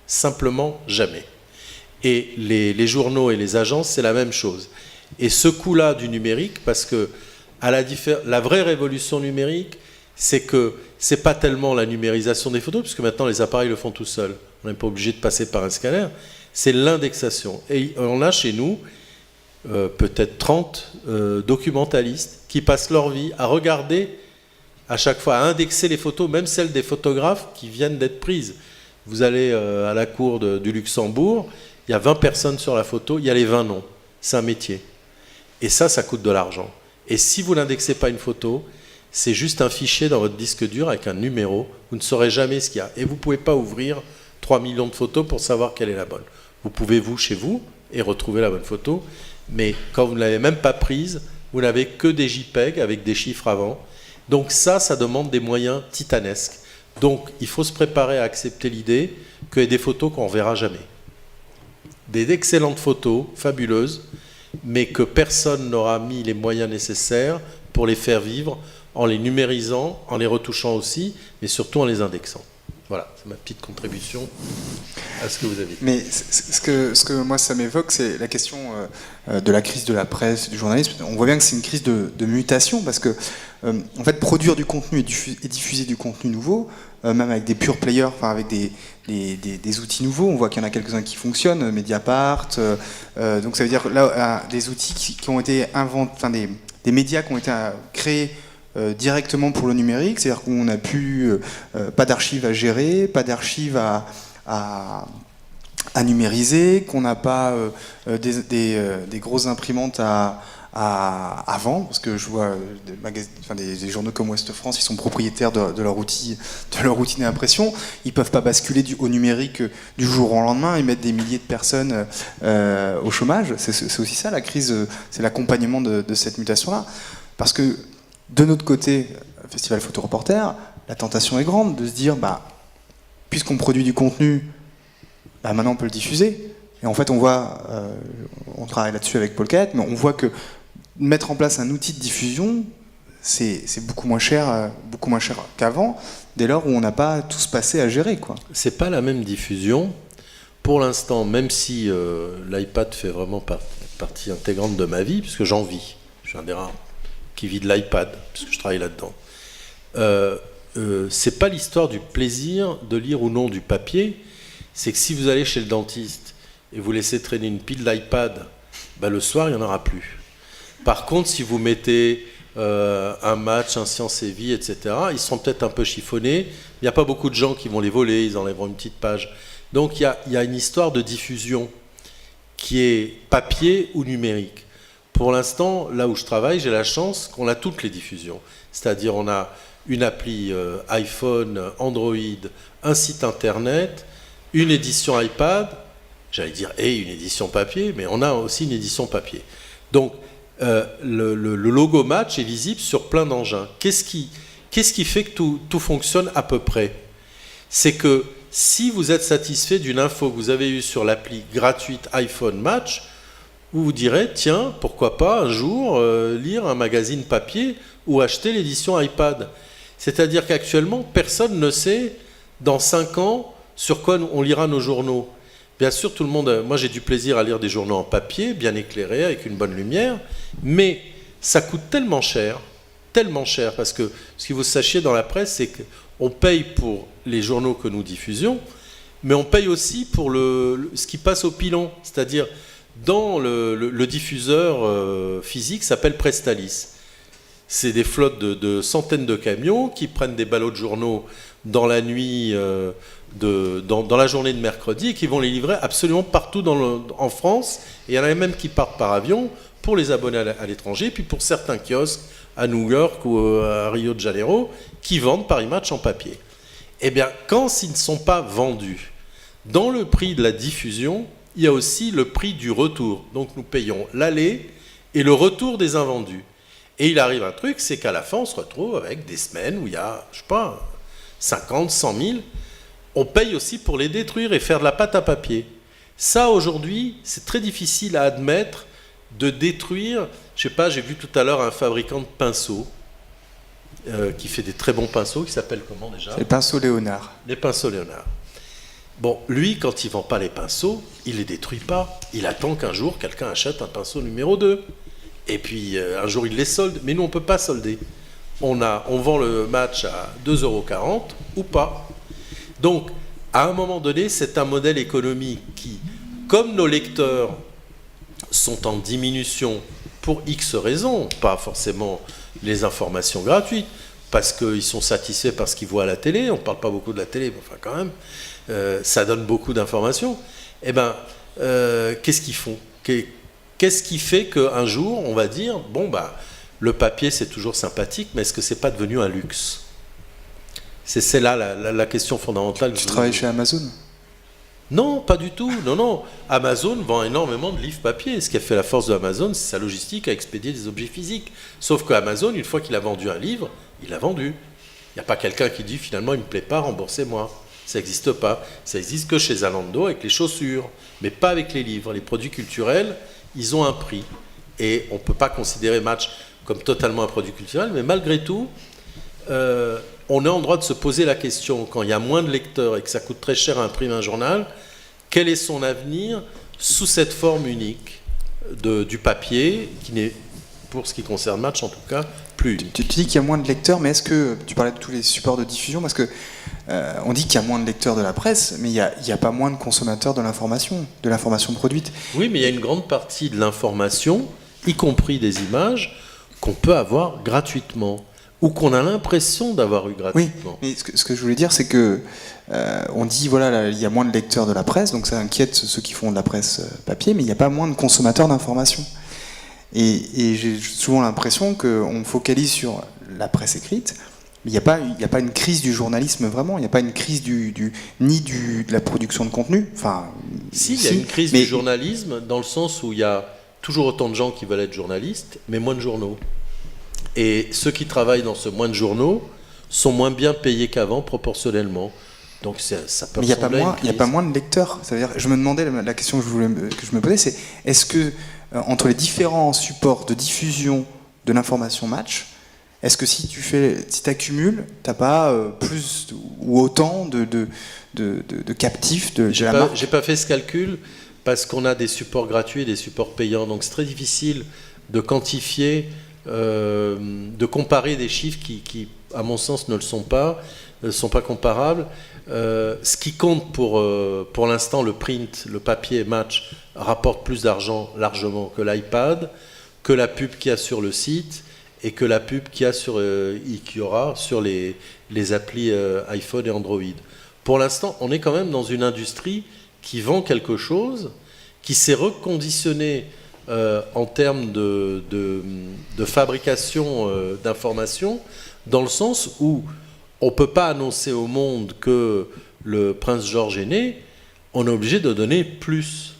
Simplement jamais. Et les journaux et les agences, c'est la même chose. Et ce coup-là du numérique, parce que la vraie révolution numérique, c'est que c'est pas tellement la numérisation des photos, puisque maintenant les appareils le font tout seuls. On n'est pas obligé de passer par un scanner. C'est l'indexation. Et on a chez nous peut-être 30 documentalistes qui passent leur vie à regarder à chaque fois, à indexer les photos, même celles des photographes qui viennent d'être prises. Vous allez à la cour du Luxembourg, il y a 20 personnes sur la photo, il y a les 20 noms. C'est un métier. Et ça coûte de l'argent. Et si vous n'indexez pas une photo, c'est juste un fichier dans votre disque dur avec un numéro. Vous ne saurez jamais ce qu'il y a. Et vous ne pouvez pas ouvrir 3 millions de photos pour savoir quelle est la bonne. Vous pouvez, vous, chez vous, et retrouver la bonne photo. Mais quand vous ne l'avez même pas prise, vous n'avez que des JPEG avec des chiffres avant. Donc ça demande des moyens titanesques. Donc il faut se préparer à accepter l'idée qu'il y a des photos qu'on ne verra jamais. Des excellentes photos, fabuleuses, mais que personne n'aura mis les moyens nécessaires pour les faire vivre en les numérisant, en les retouchant aussi, mais surtout en les indexant. Voilà, c'est ma petite contribution à ce que vous avez dit. Mais ce que moi ça m'évoque, c'est la question de la crise de la presse, du journalisme. On voit bien que c'est une crise de mutation, parce que en fait, produire du contenu et diffuser du contenu nouveau, même avec des pure players, enfin avec des outils nouveaux, on voit qu'il y en a quelques-uns qui fonctionnent, Mediapart, donc ça veut dire là des outils qui ont été inventés, enfin des médias qui ont été créés directement pour le numérique, c'est-à-dire qu'on n'a plus pas d'archives à gérer, pas d'archives à numériser, qu'on n'a pas des grosses imprimantes à vendre, parce que je vois des journaux comme Ouest France, ils sont propriétaires de leur outil d'impression, ils peuvent pas basculer au numérique du jour au lendemain et mettre des milliers de personnes au chômage. C'est aussi ça la crise, c'est l'accompagnement de cette mutation-là, parce que de notre côté, Festival Photo Reporter, la tentation est grande de se dire, puisqu'on produit du contenu, maintenant on peut le diffuser. Et en fait, on voit, on travaille là-dessus avec Paul Caette, mais on voit que mettre en place un outil de diffusion, c'est beaucoup moins cher qu'avant, dès lors où on n'a pas tout ce passé à gérer, quoi. C'est pas la même diffusion. Pour l'instant, même si l'iPad fait vraiment partie intégrante de ma vie, puisque j'en vis, je suis un des rares qui vit de l'iPad, puisque je travaille là-dedans. C'est pas l'histoire du plaisir de lire ou non du papier, c'est que si vous allez chez le dentiste et vous laissez traîner une pile d'iPad, le soir, il n'y en aura plus. Par contre, si vous mettez un match, un Science et Vie, etc., ils seront peut-être un peu chiffonnés. Il n'y a pas beaucoup de gens qui vont les voler, ils enlèveront une petite page. Donc il y a une histoire de diffusion qui est papier ou numérique. Pour l'instant, là où je travaille, j'ai la chance qu'on a toutes les diffusions. C'est-à-dire on a une appli iPhone, Android, un site internet, une édition iPad, j'allais dire une édition papier, mais on a aussi une édition papier. Donc le logo Match est visible sur plein d'engins. Qu'est-ce qui fait que tout fonctionne à peu près? C'est que si vous êtes satisfait d'une info que vous avez eue sur l'appli gratuite iPhone Match, vous vous direz, tiens, pourquoi pas un jour lire un magazine papier ou acheter l'édition iPad. C'est-à-dire qu'actuellement, personne ne sait, dans 5 ans, sur quoi on lira nos journaux. Bien sûr, tout le monde, moi j'ai du plaisir à lire des journaux en papier, bien éclairés, avec une bonne lumière, mais ça coûte tellement cher, parce que ce qu'il faut sachiez dans la presse, c'est qu'on paye pour les journaux que nous diffusions, mais on paye aussi pour ce qui passe au pilon, c'est-à-dire dans le diffuseur physique s'appelle Prestalis. C'est des flottes de centaines de camions qui prennent des ballots de journaux dans la nuit, dans la journée de mercredi, et qui vont les livrer absolument partout en France. Et il y en a même qui partent par avion pour les abonnés à l'étranger, puis pour certains kiosques à New York ou à Rio de Janeiro, qui vendent Paris Match en papier. Eh bien, quand ils ne sont pas vendus, dans le prix de la diffusion, il y a aussi le prix du retour. Donc nous payons l'aller et le retour des invendus. Et il arrive un truc, c'est qu'à la fin, on se retrouve avec des semaines où il y a, je sais pas, 50, 100 000. On paye aussi pour les détruire et faire de la pâte à papier. Ça, aujourd'hui, c'est très difficile à admettre de détruire. Je sais pas, j'ai vu tout à l'heure un fabricant de pinceaux qui fait des très bons pinceaux, qui s'appelle comment déjà ? C'est les pinceaux Léonard. Les pinceaux Léonard. Bon, lui, quand il vend pas les pinceaux, il les détruit pas. Il attend qu'un jour, quelqu'un achète un pinceau numéro 2. Et puis, un jour, il les solde. Mais nous, on ne peut pas solder. On vend le match à 2,40 € ou pas. Donc, à un moment donné, c'est un modèle économique qui, comme nos lecteurs sont en diminution pour X raisons, pas forcément les informations gratuites, parce qu'ils sont satisfaits par ce qu'ils voient à la télé, on ne parle pas beaucoup de la télé, mais enfin quand même, ça donne beaucoup d'informations, eh bien, qu'est-ce qu'ils font ? Qu'est-ce qui fait qu'un jour, on va dire, bon, bah, le papier, c'est toujours sympathique, mais est-ce que c'est pas devenu un luxe ? C'est là la question fondamentale. Tu travailles chez Amazon ? Non, pas du tout. Non. Amazon vend énormément de livres papier. Ce qui a fait la force de Amazon, c'est sa logistique à expédier des objets physiques. Sauf qu'Amazon, une fois qu'il a vendu un livre, il l'a vendu. Il n'y a pas quelqu'un qui dit finalement il ne me plaît pas, remboursez-moi. Ça n'existe pas. Ça existe que chez Zalando avec les chaussures, mais pas avec les livres. Les produits culturels, ils ont un prix. Et on ne peut pas considérer Match comme totalement un produit culturel, mais malgré tout, on est en droit de se poser la question, quand il y a moins de lecteurs et que ça coûte très cher à imprimer un journal, quel est son avenir sous cette forme unique du papier, qui n'est, pour ce qui concerne Match en tout cas, plus unique. Tu dis qu'il y a moins de lecteurs, mais est-ce que, tu parlais de tous les supports de diffusion, parce que on dit qu'il y a moins de lecteurs de la presse, mais il n'y a pas moins de consommateurs de l'information produite. Oui, mais il y a une grande partie de l'information, y compris des images, qu'on peut avoir gratuitement. Ou qu'on a l'impression d'avoir eu gratuitement. Oui, mais ce que je voulais dire, c'est que on dit, voilà, là, il y a moins de lecteurs de la presse, donc ça inquiète ceux qui font de la presse papier, mais il n'y a pas moins de consommateurs d'informations. Et j'ai souvent l'impression qu'on focalise sur la presse écrite, mais il n'y a pas une crise du journalisme vraiment, il n'y a pas une crise ni de la production de contenu. Enfin, si, il y a une crise du journalisme, dans le sens où il y a toujours autant de gens qui veulent être journalistes, mais moins de journaux. Et ceux qui travaillent dans ce moins de journaux sont moins bien payés qu'avant, proportionnellement. Donc ça peut ressembler à une crise. Il n'y a pas moins de lecteurs. C'est-à-dire, je me demandais, la question que je me posais, c'est est-ce que, entre les différents supports de diffusion de l'information Match, est-ce que si tu accumules, tu n'as pas plus ou autant de captifs de la marque ? J'ai pas fait ce calcul, parce qu'on a des supports gratuits et des supports payants. Donc c'est très difficile de quantifier... de comparer des chiffres qui, à mon sens, ne sont pas comparables. Ce qui compte pour l'instant, le print, le papier Match, rapporte plus d'argent largement que l'iPad, que la pub qu'il y a sur le site et que la pub qu'il y aura sur les applis iPhone et Android. Pour l'instant, on est quand même dans une industrie qui vend quelque chose, qui s'est reconditionnée en termes de fabrication d'informations, dans le sens où on ne peut pas annoncer au monde que le prince George est né, on est obligé de donner plus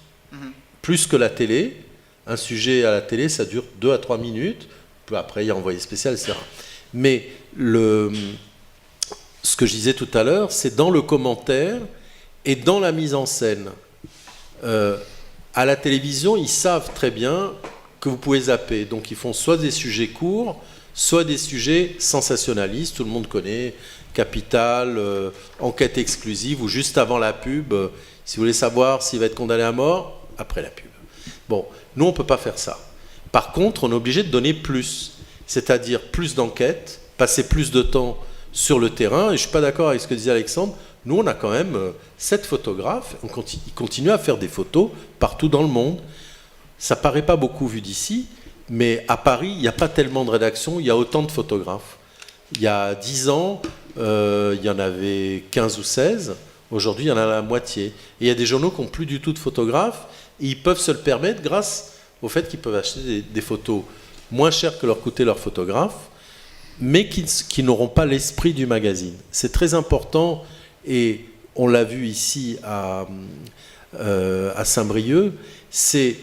que la télé. Un sujet à la télé, ça dure 2 à 3 minutes, puis après il y a envoyé spécial, etc. Mais ce que je disais tout à l'heure, c'est dans le commentaire et dans la mise en scène. À la télévision, ils savent très bien que vous pouvez zapper. Donc ils font soit des sujets courts, soit des sujets sensationnalistes. Tout le monde connaît Capital, Enquête exclusive, ou juste avant la pub, si vous voulez savoir s'il va être condamné à mort, après la pub. Bon, nous, on ne peut pas faire ça. Par contre, on est obligé de donner plus, c'est-à-dire plus d'enquêtes, passer plus de temps sur le terrain. Et je ne suis pas d'accord avec ce que disait Alexandre. Nous, on a quand même 7 photographes. Ils continuent à faire des photos partout dans le monde. Ça ne paraît pas beaucoup vu d'ici, Mais à Paris, il n'y a pas tellement de rédactions, il y a autant de photographes. Il y a 10 ans, il y en avait 15 ou 16. Aujourd'hui, il y en a la moitié. Et il y a des journaux qui n'ont plus du tout de photographes, et ils peuvent se le permettre grâce au fait qu'ils peuvent acheter des photos moins chères que leur coûtait leur photographe, mais qui n'auront pas l'esprit du magazine. C'est très important, et on l'a vu ici à Saint-Brieuc, c'est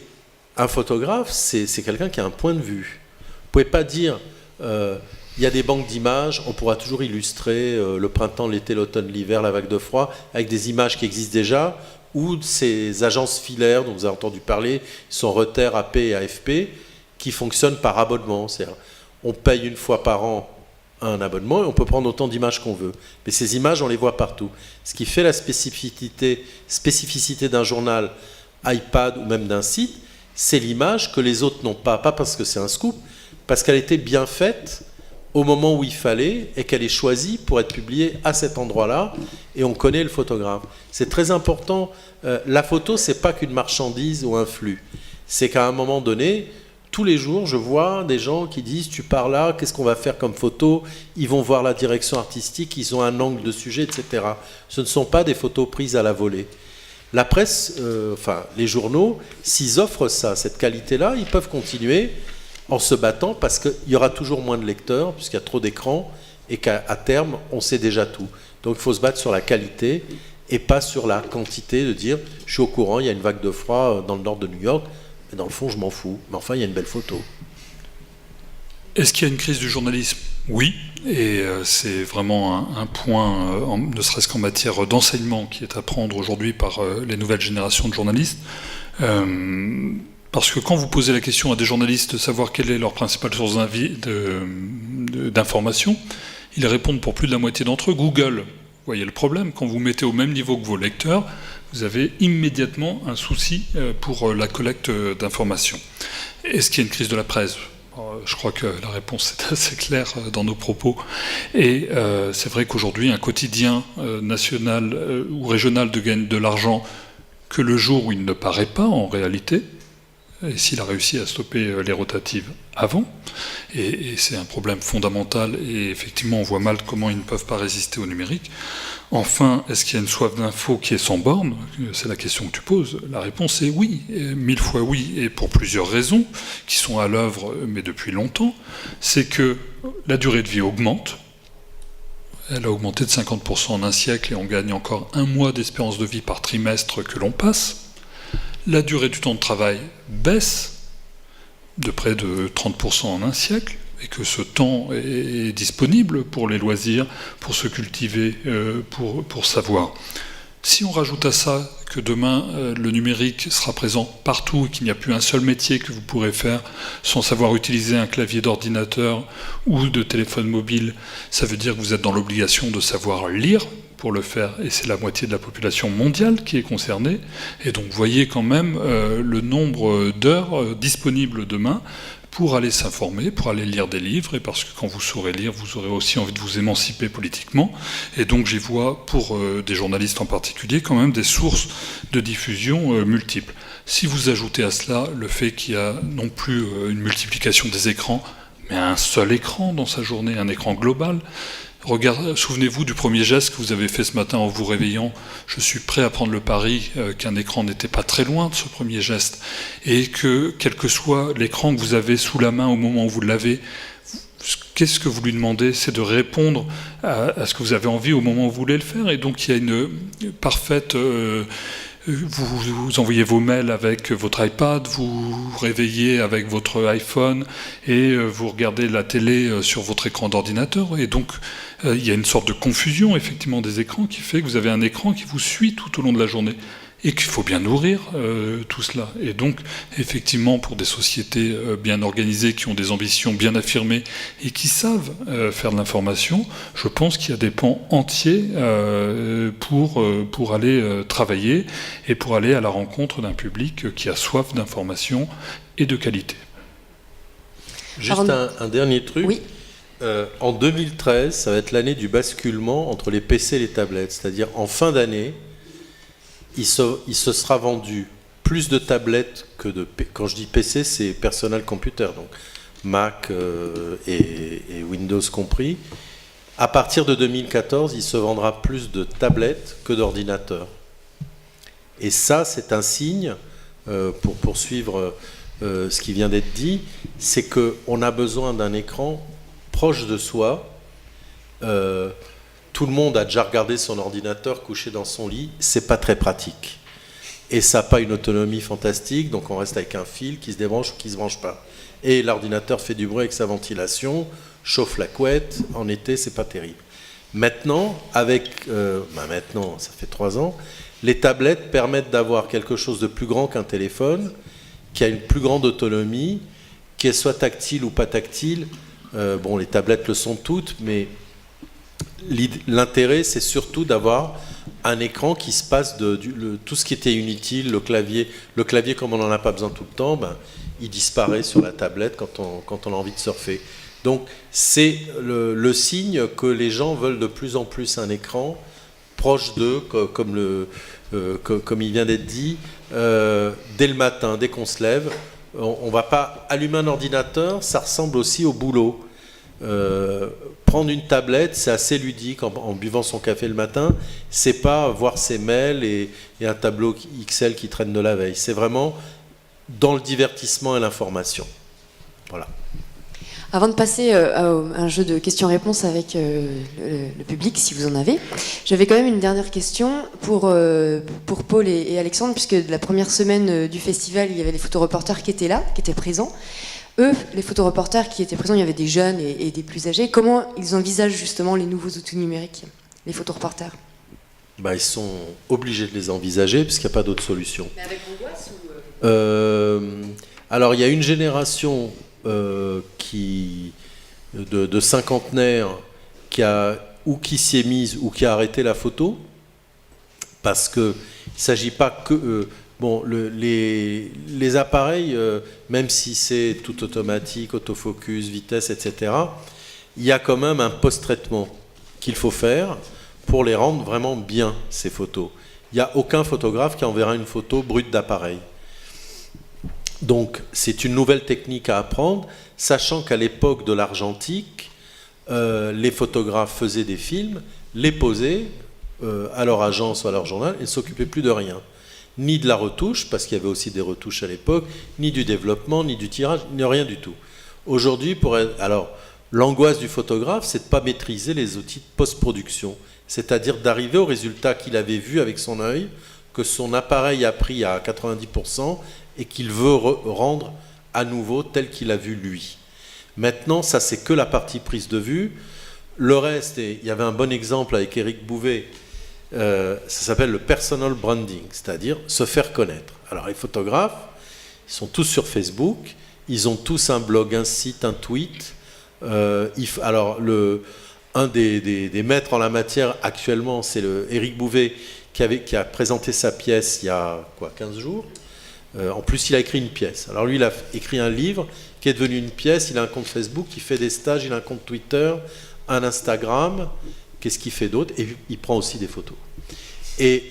un photographe, c'est quelqu'un qui a un point de vue. Vous ne pouvez pas dire, il y a des banques d'images, on pourra toujours illustrer le printemps, l'été, l'automne, l'hiver, la vague de froid, avec des images qui existent déjà, ou ces agences filaires dont vous avez entendu parler, sont Reuters, AP et AFP, qui fonctionnent par abonnement. C'est-à-dire, on paye une fois par an un abonnement et on peut prendre autant d'images qu'on veut. Mais ces images, on les voit partout. Ce qui fait la spécificité d'un journal, iPad ou même d'un site, c'est l'image que les autres n'ont pas. Pas parce que c'est un scoop, parce qu'elle était bien faite au moment où il fallait et qu'elle est choisie pour être publiée à cet endroit-là, et on connaît le photographe. C'est très important. La photo, c'est pas qu'une marchandise ou un flux. C'est qu'à un moment donné, tous les jours, je vois des gens qui disent « tu pars là, qu'est-ce qu'on va faire comme photo ?» Ils vont voir la direction artistique, ils ont un angle de sujet, etc. Ce ne sont pas des photos prises à la volée. La presse, les journaux, s'ils offrent ça, cette qualité-là, ils peuvent continuer en se battant parce qu'il y aura toujours moins de lecteurs, puisqu'il y a trop d'écrans, et qu'à terme, on sait déjà tout. Donc il faut se battre sur la qualité et pas sur la quantité, de dire « je suis au courant, il y a une vague de froid dans le nord de New York, mais dans le fond, je m'en fous. Mais enfin, il y a une belle photo. » Est-ce qu'il y a une crise du journalisme ? Oui, et c'est vraiment un point, ne serait-ce qu'en matière d'enseignement, qui est à prendre aujourd'hui par les nouvelles générations de journalistes. Parce que quand vous posez la question à des journalistes de savoir quelle est leur principale source d'information, ils répondent pour plus de la moitié d'entre eux Google. Vous voyez le problème, quand vous mettez au même niveau que vos lecteurs, vous avez immédiatement un souci pour la collecte d'informations. Est-ce qu'il y a une crise de la presse ? Je crois que la réponse est assez claire dans nos propos. Et c'est vrai qu'aujourd'hui, un quotidien national ou régional gagne de l'argent que le jour où il ne paraît pas en réalité, et s'il a réussi à stopper les rotatives avant, et c'est un problème fondamental, et effectivement on voit mal comment ils ne peuvent pas résister au numérique. Enfin, est-ce qu'il y a une soif d'info qui est sans borne ? C'est la question que tu poses. La réponse est oui, 1000 fois oui, et pour plusieurs raisons, qui sont à l'œuvre, mais depuis longtemps. C'est que la durée de vie augmente. Elle a augmenté de 50% en un siècle, et on gagne encore 1 mois d'espérance de vie par trimestre que l'on passe. La durée du temps de travail baisse de près de 30% en un siècle, et que ce temps est disponible pour les loisirs, pour se cultiver, pour savoir. Si on rajoute à ça que demain, le numérique sera présent partout, et qu'il n'y a plus un seul métier que vous pourrez faire sans savoir utiliser un clavier d'ordinateur ou de téléphone mobile, ça veut dire que vous êtes dans l'obligation de savoir lire pour le faire, et c'est la moitié de la population mondiale qui est concernée. Et donc, vous voyez quand même le nombre d'heures disponibles demain pour aller s'informer, pour aller lire des livres, et parce que quand vous saurez lire, vous aurez aussi envie de vous émanciper politiquement. Et donc j'y vois, pour des journalistes en particulier, quand même des sources de diffusion multiples. Si vous ajoutez à cela le fait qu'il y a non plus une multiplication des écrans, mais un seul écran dans sa journée, un écran global. Souvenez-vous du premier geste que vous avez fait ce matin en vous réveillant. Je suis prêt à prendre le pari qu'un écran n'était pas très loin de ce premier geste. Et que, quel que soit l'écran que vous avez sous la main au moment où vous l'avez, qu'est-ce que vous lui demandez ? C'est de répondre à ce que vous avez envie au moment où vous voulez le faire. Et donc il y a une parfaite... Vous envoyez vos mails avec votre iPad, vous vous réveillez avec votre iPhone et vous regardez la télé sur votre écran d'ordinateur. Et donc, il y a une sorte de confusion, effectivement, des écrans qui fait que vous avez un écran qui vous suit tout au long de la journée. Et qu'il faut bien nourrir tout cela. Et donc, effectivement, pour des sociétés bien organisées, qui ont des ambitions bien affirmées et qui savent faire de l'information, je pense qu'il y a des pans entiers pour aller travailler et pour aller à la rencontre d'un public qui a soif d'information et de qualité. Juste un dernier truc. Oui. En 2013, ça va être l'année du basculement entre les PC et les tablettes. C'est-à-dire, en fin d'année, il se sera vendu plus de tablettes que de... Quand je dis PC, c'est personal computer, donc Mac et Windows compris. À partir de 2014, il se vendra plus de tablettes que d'ordinateurs. Et ça, c'est un signe, pour poursuivre ce qui vient d'être dit, c'est qu'on a besoin d'un écran proche de soi. Tout le monde a déjà regardé son ordinateur couché dans son lit, c'est pas très pratique. Et ça n'a pas une autonomie fantastique, donc on reste avec un fil qui se débranche ou qui ne se branche pas. Et l'ordinateur fait du bruit avec sa ventilation, chauffe la couette, en été, c'est pas terrible. Maintenant, maintenant, ça fait 3 ans, les tablettes permettent d'avoir quelque chose de plus grand qu'un téléphone, qui a une plus grande autonomie, qu'elle soit tactile ou pas tactile. Les tablettes le sont toutes, mais l'intérêt, c'est surtout d'avoir un écran qui se passe tout ce qui était inutile, le clavier comme on n'en a pas besoin tout le temps, il disparaît sur la tablette quand on a envie de surfer. Donc c'est le signe que les gens veulent de plus en plus un écran proche d'eux, comme il vient d'être dit, dès le matin, dès qu'on se lève. On ne va pas allumer un ordinateur, ça ressemble aussi au boulot. Prendre une tablette, c'est assez ludique en buvant son café le matin. C'est pas voir ses mails et un tableau Excel qui traîne de la veille. C'est vraiment dans le divertissement et l'information. Voilà. Avant de passer à un jeu de questions-réponses avec le public, si vous en avez, j'avais quand même une dernière question pour Paul et Alexandre, puisque la première semaine du festival, il y avait les photoreporters qui étaient là, qui étaient présents. Eux, les photoreporters qui étaient présents, il y avait des jeunes et des plus âgés. Comment ils envisagent justement les nouveaux outils numériques, les photoreporters ? Ils sont obligés de les envisager, puisqu'il n'y a pas d'autre solution. Mais avec angoisse ou... Alors, il y a une génération de cinquantenaires qui s'y est mise ou qui a arrêté la photo, parce qu'il ne s'agit pas que... les appareils, même si c'est tout automatique, autofocus, vitesse, etc., il y a quand même un post-traitement qu'il faut faire pour les rendre vraiment bien, ces photos. Il n'y a aucun photographe qui enverra une photo brute d'appareil. Donc, c'est une nouvelle technique à apprendre, sachant qu'à l'époque de l'argentique, les photographes faisaient des films, les posaient à leur agence ou à leur journal et ne s'occupaient plus de rien. Ni de la retouche, parce qu'il y avait aussi des retouches à l'époque, ni du développement, ni du tirage, ni rien du tout. Aujourd'hui, l'angoisse du photographe, c'est de ne pas maîtriser les outils de post-production, c'est-à-dire d'arriver au résultat qu'il avait vu avec son œil, que son appareil a pris à 90% et qu'il veut rendre à nouveau tel qu'il a vu lui. Maintenant, ça c'est que la partie prise de vue. Le reste, et il y avait un bon exemple avec Éric Bouvet, ça s'appelle le personal branding, c'est-à-dire se faire connaître. Alors les photographes, ils sont tous sur Facebook, ils ont tous un blog, un site, un tweet. Un des maîtres en la matière actuellement, c'est Éric Bouvet qui a présenté sa pièce il y a 15 jours. En plus, il a écrit une pièce. Alors lui, il a écrit un livre qui est devenu une pièce. Il a un compte Facebook, il fait des stages, il a un compte Twitter, un Instagram. Qu'est-ce qu'il fait d'autre ? Et il prend aussi des photos. Et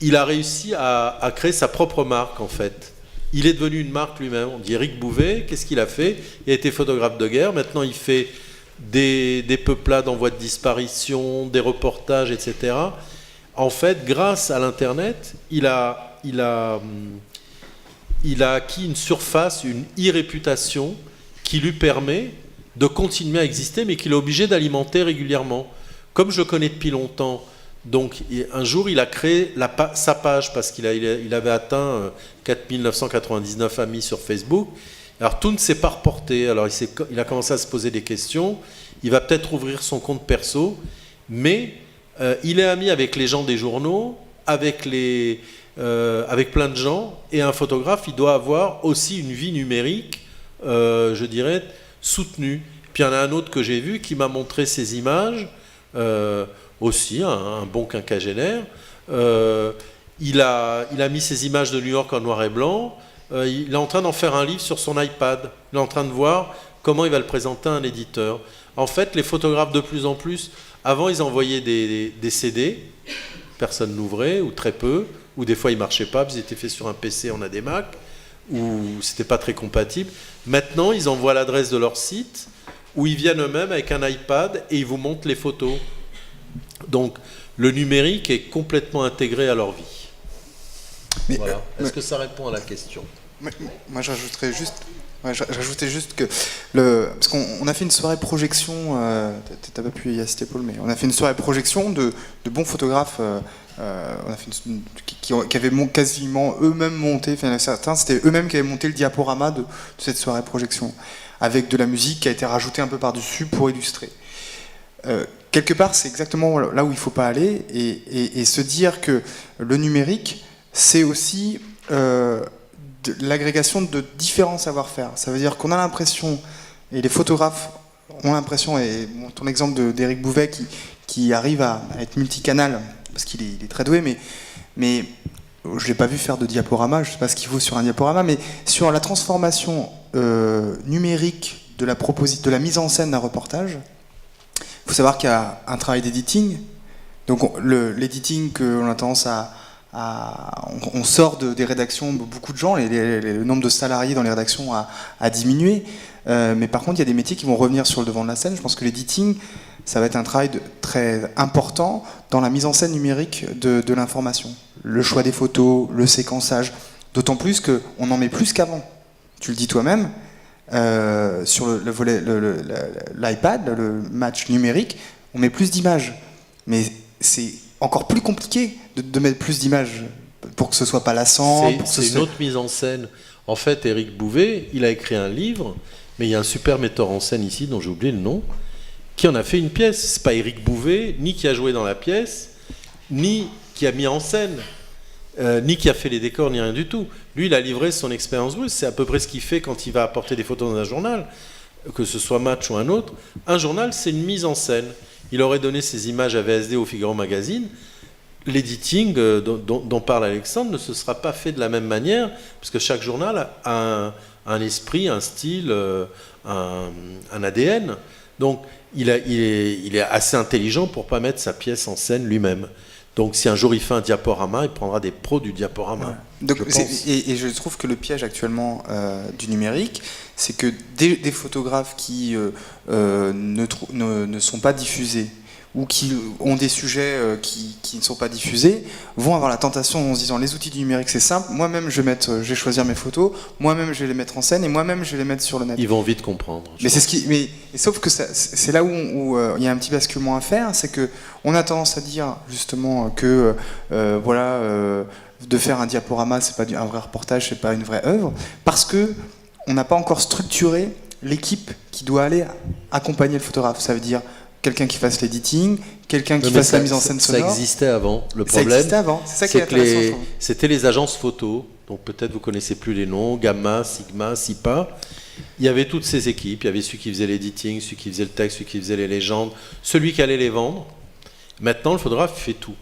il a réussi à créer sa propre marque, en fait. Il est devenu une marque lui-même. On dit Éric Bouvet, qu'est-ce qu'il a fait ? Il a été photographe de guerre. Maintenant, il fait des peuplades en voie de disparition, des reportages, etc. En fait, grâce à l'Internet, il a acquis une surface, une e-réputation qui lui permet de continuer à exister, mais qu'il est obligé d'alimenter régulièrement. Comme je le connais depuis longtemps, donc un jour il a créé sa page parce qu'il avait atteint 4999 amis sur Facebook. Alors tout ne s'est pas reporté. Alors il a commencé à se poser des questions. Il va peut-être ouvrir son compte perso, mais il est ami avec les gens des journaux, avec plein de gens. Et un photographe, il doit avoir aussi une vie numérique, je dirais, soutenue. Puis il y en a un autre que j'ai vu qui m'a montré ses images, aussi un bon quinquagénaire. Il a mis ses images de New York en noir et blanc. Il est en train d'en faire un livre sur son iPad. Il est en train de voir comment il va le présenter à un éditeur. En fait, les photographes de plus en plus, avant ils envoyaient des CD, personne n'ouvrait ou très peu, ou des fois ils marchaient pas, ils étaient faits sur un PC, on a des Mac, ou c'était pas très compatible. Maintenant, ils envoient l'adresse de leur site, où ils viennent eux-mêmes avec un iPad et ils vous montrent les photos. Donc, le numérique est complètement intégré à leur vie. Mais, voilà. Est-ce que ça répond à la question? Moi, j'ajouterais juste que parce qu'on a fait une soirée projection. T'as pas pu y assister, Paul, mais on a fait une soirée projection de bons photographes. On a fait qui avaient quasiment eux-mêmes monté. Enfin, certains, c'était eux-mêmes qui avaient monté le diaporama de cette soirée projection, avec de la musique qui a été rajoutée un peu par-dessus pour illustrer. Quelque part, c'est exactement là où il ne faut pas aller, et se dire que le numérique, c'est aussi l'agrégation de différents savoir-faire. Ça veut dire qu'on a l'impression, et les photographes ont l'impression, et ton exemple d'Éric Bouvet qui arrive à être multicanal, parce qu'il est très doué, mais je ne l'ai pas vu faire de diaporama, je ne sais pas ce qu'il vaut sur un diaporama, mais sur la transformation numérique de la mise en scène d'un reportage, il faut savoir qu'il y a un travail d'editing. Donc l'editing, on a tendance on sort des rédactions, beaucoup de gens, le nombre de salariés dans les rédactions a diminué, mais par contre il y a des métiers qui vont revenir sur le devant de la scène. Je pense que l'editing, ça va être un travail très important dans la mise en scène numérique de l'information. Le choix des photos, le séquençage, d'autant plus qu'on en met plus qu'avant. Tu le dis toi-même, sur le volet, l'iPad, le match numérique, on met plus d'images. Mais c'est encore plus compliqué de mettre plus d'images pour que ce soit pas lassant. C'est une autre mise en scène. En fait, Éric Bouvet, il a écrit un livre, mais il y a un super metteur en scène ici, dont j'ai oublié le nom, qui en a fait une pièce. C'est pas Éric Bouvet, ni qui a joué dans la pièce, ni qui a mis en scène, ni qui a fait les décors, ni rien du tout. Lui, il a livré son expérience brute. C'est à peu près ce qu'il fait quand il va apporter des photos dans un journal, que ce soit Match ou un autre. Un journal, c'est une mise en scène. Il aurait donné ses images à VSD au Figaro Magazine. L'editing dont parle Alexandre ne se sera pas fait de la même manière, parce que chaque journal a un esprit, un style, un ADN. Donc, il est assez intelligent pour ne pas mettre sa pièce en scène lui-même. Donc, si un jour il fait un diaporama, il prendra des pros du diaporama. Ouais. Donc, et je trouve que le piège actuellement du numérique, c'est que des photographes qui ne sont pas diffusés, ou qui ont des sujets qui ne sont pas diffusés, vont avoir la tentation en se disant les outils du numérique c'est simple, moi-même je vais choisir mes photos, moi-même je vais les mettre en scène et moi-même je vais les mettre sur le net. Ils vont vite comprendre. Mais sauf que c'est là où il y a un petit basculement à faire, c'est que on a tendance à dire justement que de faire un diaporama c'est pas un vrai reportage, c'est pas une vraie œuvre, parce que on n'a pas encore structuré l'équipe qui doit aller accompagner le photographe. Ça veut dire quelqu'un qui fasse l'editing, quelqu'un qui fasse la mise en scène sonore. Ça existait avant. Le problème, ça existait avant. C'est ça qui est intéressant. C'était les agences photo, donc peut-être vous connaissez plus les noms, Gamma, Sigma, Sipa. Il y avait toutes ces équipes. Il y avait celui qui faisait l'editing, celui qui faisait le texte, celui qui faisait les légendes, celui qui allait les vendre. Maintenant, le photographe fait tout.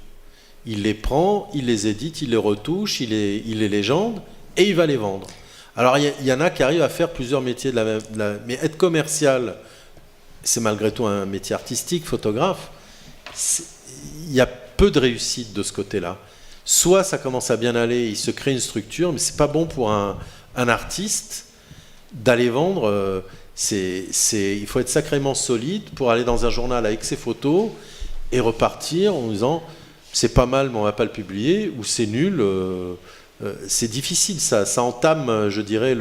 Il les prend, il les édite, il les retouche, il les légende et il va les vendre. Alors, il y en a qui arrivent à faire plusieurs métiers de la même... Mais être commercial, c'est malgré tout un métier artistique, photographe, il y a peu de réussite de ce côté-là. Soit ça commence à bien aller, il se crée une structure, mais c'est pas bon pour un artiste d'aller vendre. Il faut être sacrément solide pour aller dans un journal avec ses photos et repartir en disant c'est pas mal, mais on va pas le publier, ou c'est nul. C'est difficile, ça entame, je dirais,